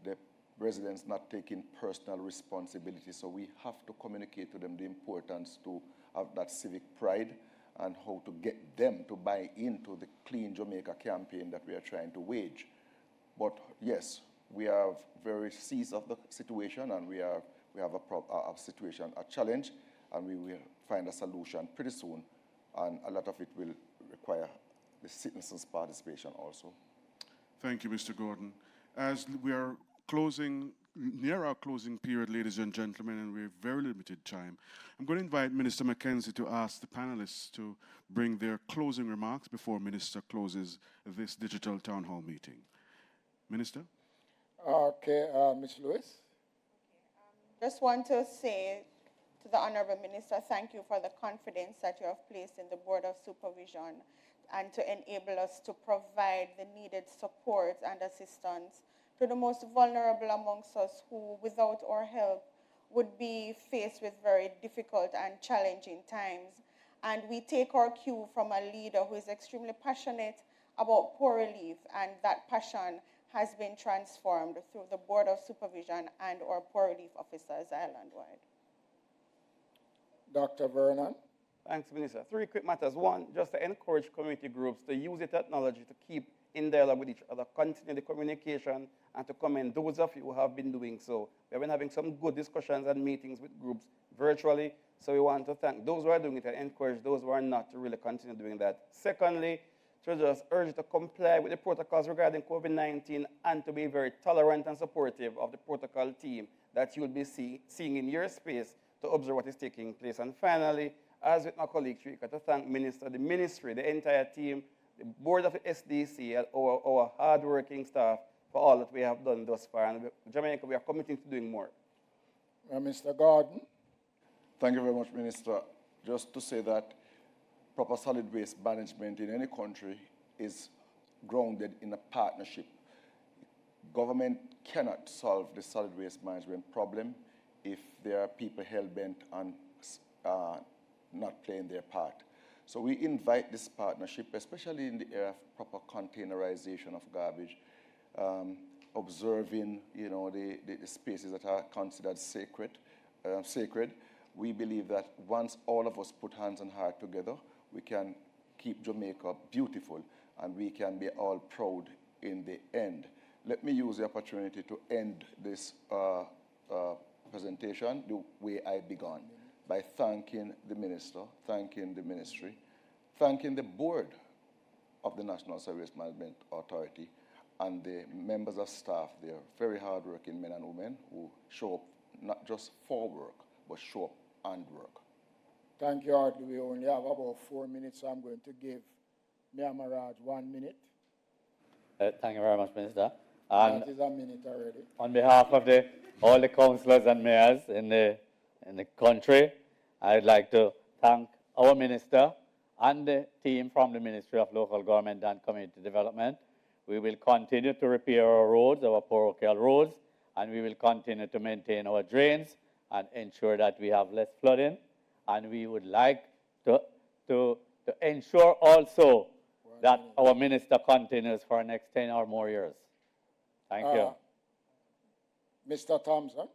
the residents not taking personal responsibility. So we have to communicate to them the importance to have that civic pride and how to get them to buy into the Clean Jamaica campaign that we are trying to wage. But yes, we are very seized of the situation, and we have a situation, a challenge, and we will find a solution pretty soon. And a lot of it will require the citizens' participation also. Thank you, Mr. Gordon. As we are near our closing period, ladies and gentlemen, and we have very limited time, I'm going to invite Minister Mackenzie to ask the panelists to bring their closing remarks before Minister closes this digital town hall meeting. Minister? Okay, Ms. Lewis. Just want to say to the Honorable Minister, thank you for the confidence that you have placed in the Board of Supervision and to enable us to provide the needed support and assistance to the most vulnerable amongst us who, without our help, would be faced with very difficult and challenging times. And we take our cue from a leader who is extremely passionate about poor relief, and that passion has been transformed through the Board of Supervision and our poor relief officers island-wide. Dr. Vernon. Thanks, Minister. 3 quick matters. One, just to encourage community groups to use the technology to keep in dialogue with each other, continue the communication, and to commend those of you who have been doing so. We have been having some good discussions and meetings with groups virtually, so we want to thank those who are doing it and encourage those who are not to really continue doing that. Secondly, to just urge you to comply with the protocols regarding COVID-19 and to be very tolerant and supportive of the protocol team that you'll be seeing in your space to observe what is taking place. And finally, as with my colleague Shrika, to thank Minister, the Ministry, the entire team, the Board of the SDC, and our hard-working staff for all that we have done thus far. And Jamaica, we are committing to doing more. Mr. Gordon. Thank you very much, Minister. Just to say that proper solid waste management in any country is grounded in a partnership. Government cannot solve the solid waste management problem if there are people hell-bent on not playing their part. So we invite this partnership, especially in the area of proper containerization of garbage, observing, the spaces that are considered sacred. We believe that once all of us put hands and heart together, we can keep Jamaica beautiful. and we can be all proud in the end. Let me use the opportunity to end this presentation the way I began, by thanking the minister, thanking the ministry, thanking the board of the National Service Management Authority, and the members of staff. They're very hardworking men and women who show up not just for work, but show up and work. Thank you, Art. We only have about 4 minutes, so I'm going to give Mia Maraj 1 minute. Thank you very much, Minister. That is a minute already. On behalf of all the councillors and mayors in the country, I'd like to thank our minister and the team from the Ministry of Local Government and Community Development. We will continue to repair our roads, our parochial roads, and we will continue to maintain our drains and ensure that we have less flooding. And we would like to ensure also that our minister continues for the next 10 or more years. Thank you. Mr. Thompson.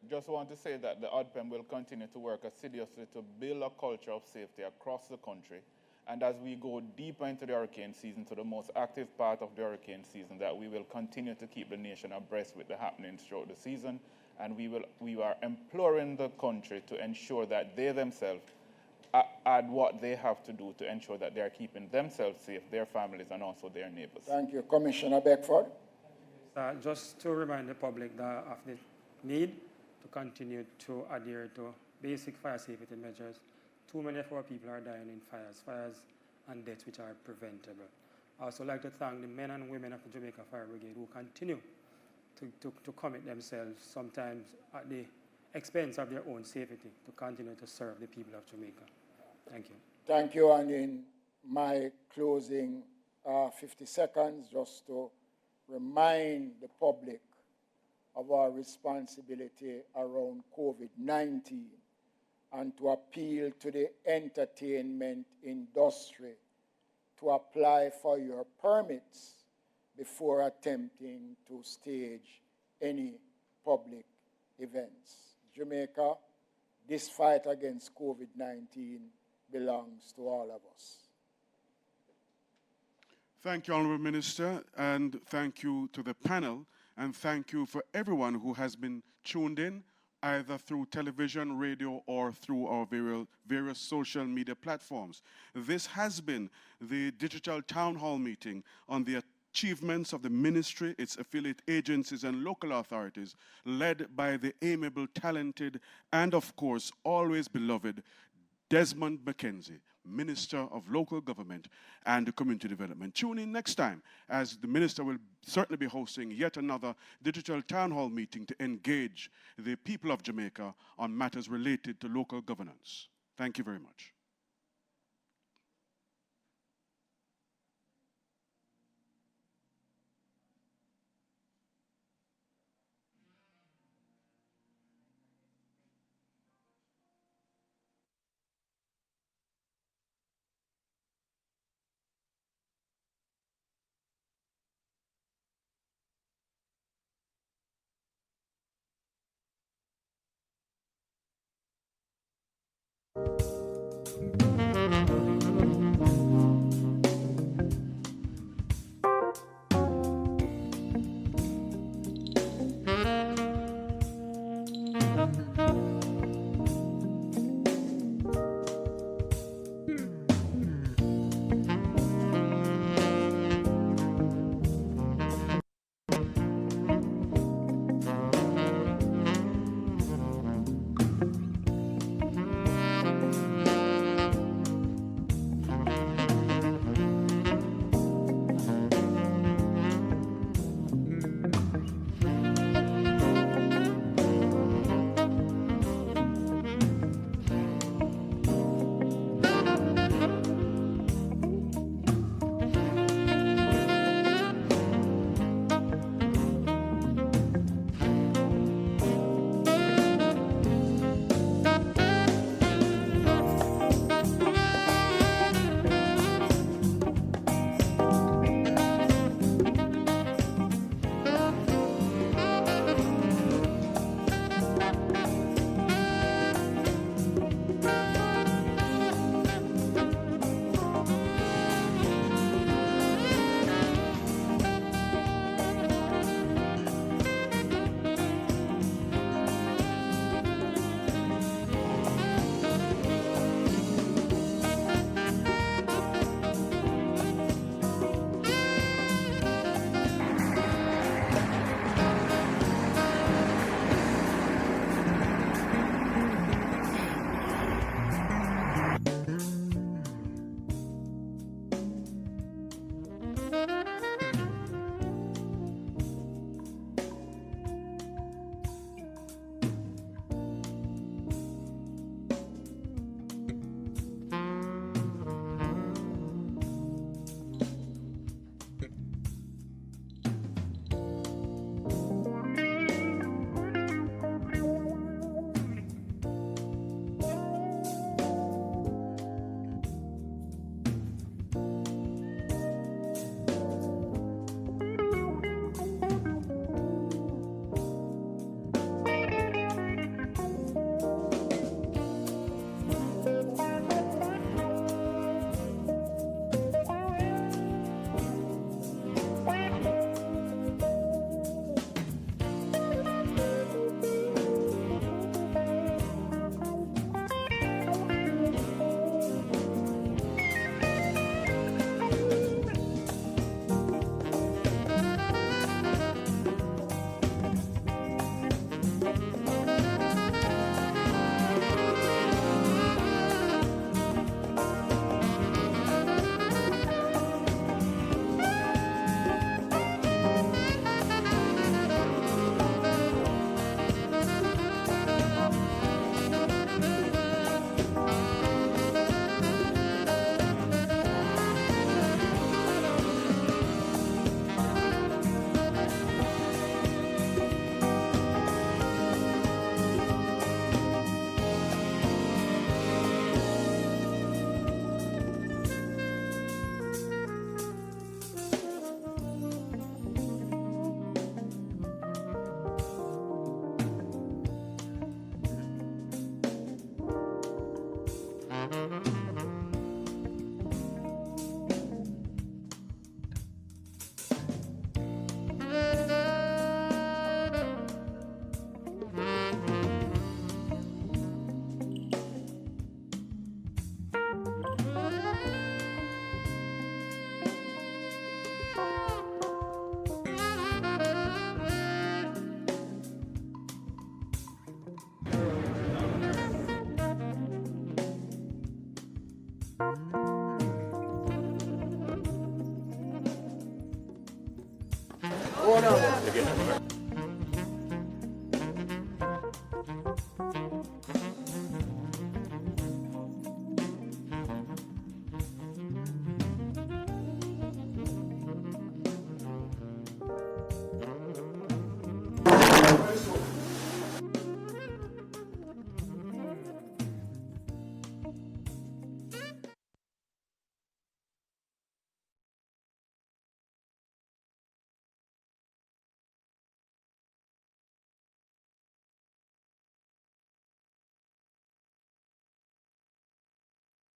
Just want to say that the ODPEM will continue to work assiduously to build a culture of safety across the country. And as we go deeper into the hurricane season, to the most active part of the hurricane season, that we will continue to keep the nation abreast with the happenings throughout the season. And we are imploring the country to ensure that they themselves add what they have to do to ensure that they are keeping themselves safe, their families, and also their neighbors. Thank you. Commissioner Beckford. Just to remind the public of the need to continue to adhere to basic fire safety measures. Too many of our people are dying in fires and deaths which are preventable. I also like to thank the men and women of the Jamaica Fire Brigade who continue to commit themselves, sometimes at the expense of their own safety, to continue to serve the people of Jamaica. Thank you. Thank you. And in my closing 50 seconds, just to remind the public of our responsibility around COVID-19 and to appeal to the entertainment industry to apply for your permits before attempting to stage any public events. Jamaica, this fight against COVID-19 belongs to all of us. Thank you, Honourable Minister, and thank you to the panel, and thank you for everyone who has been tuned in, either through television, radio, or through our various social media platforms. This has been the Digital Town Hall meeting on the achievements of the ministry, its affiliate agencies, and local authorities, led by the amiable, talented, and of course, always beloved Desmond McKenzie, Minister of Local Government and Community Development. Tune in next time, as the Minister will certainly be hosting yet another Digital Town Hall meeting to engage the people of Jamaica on matters related to local governance. Thank you very much. on.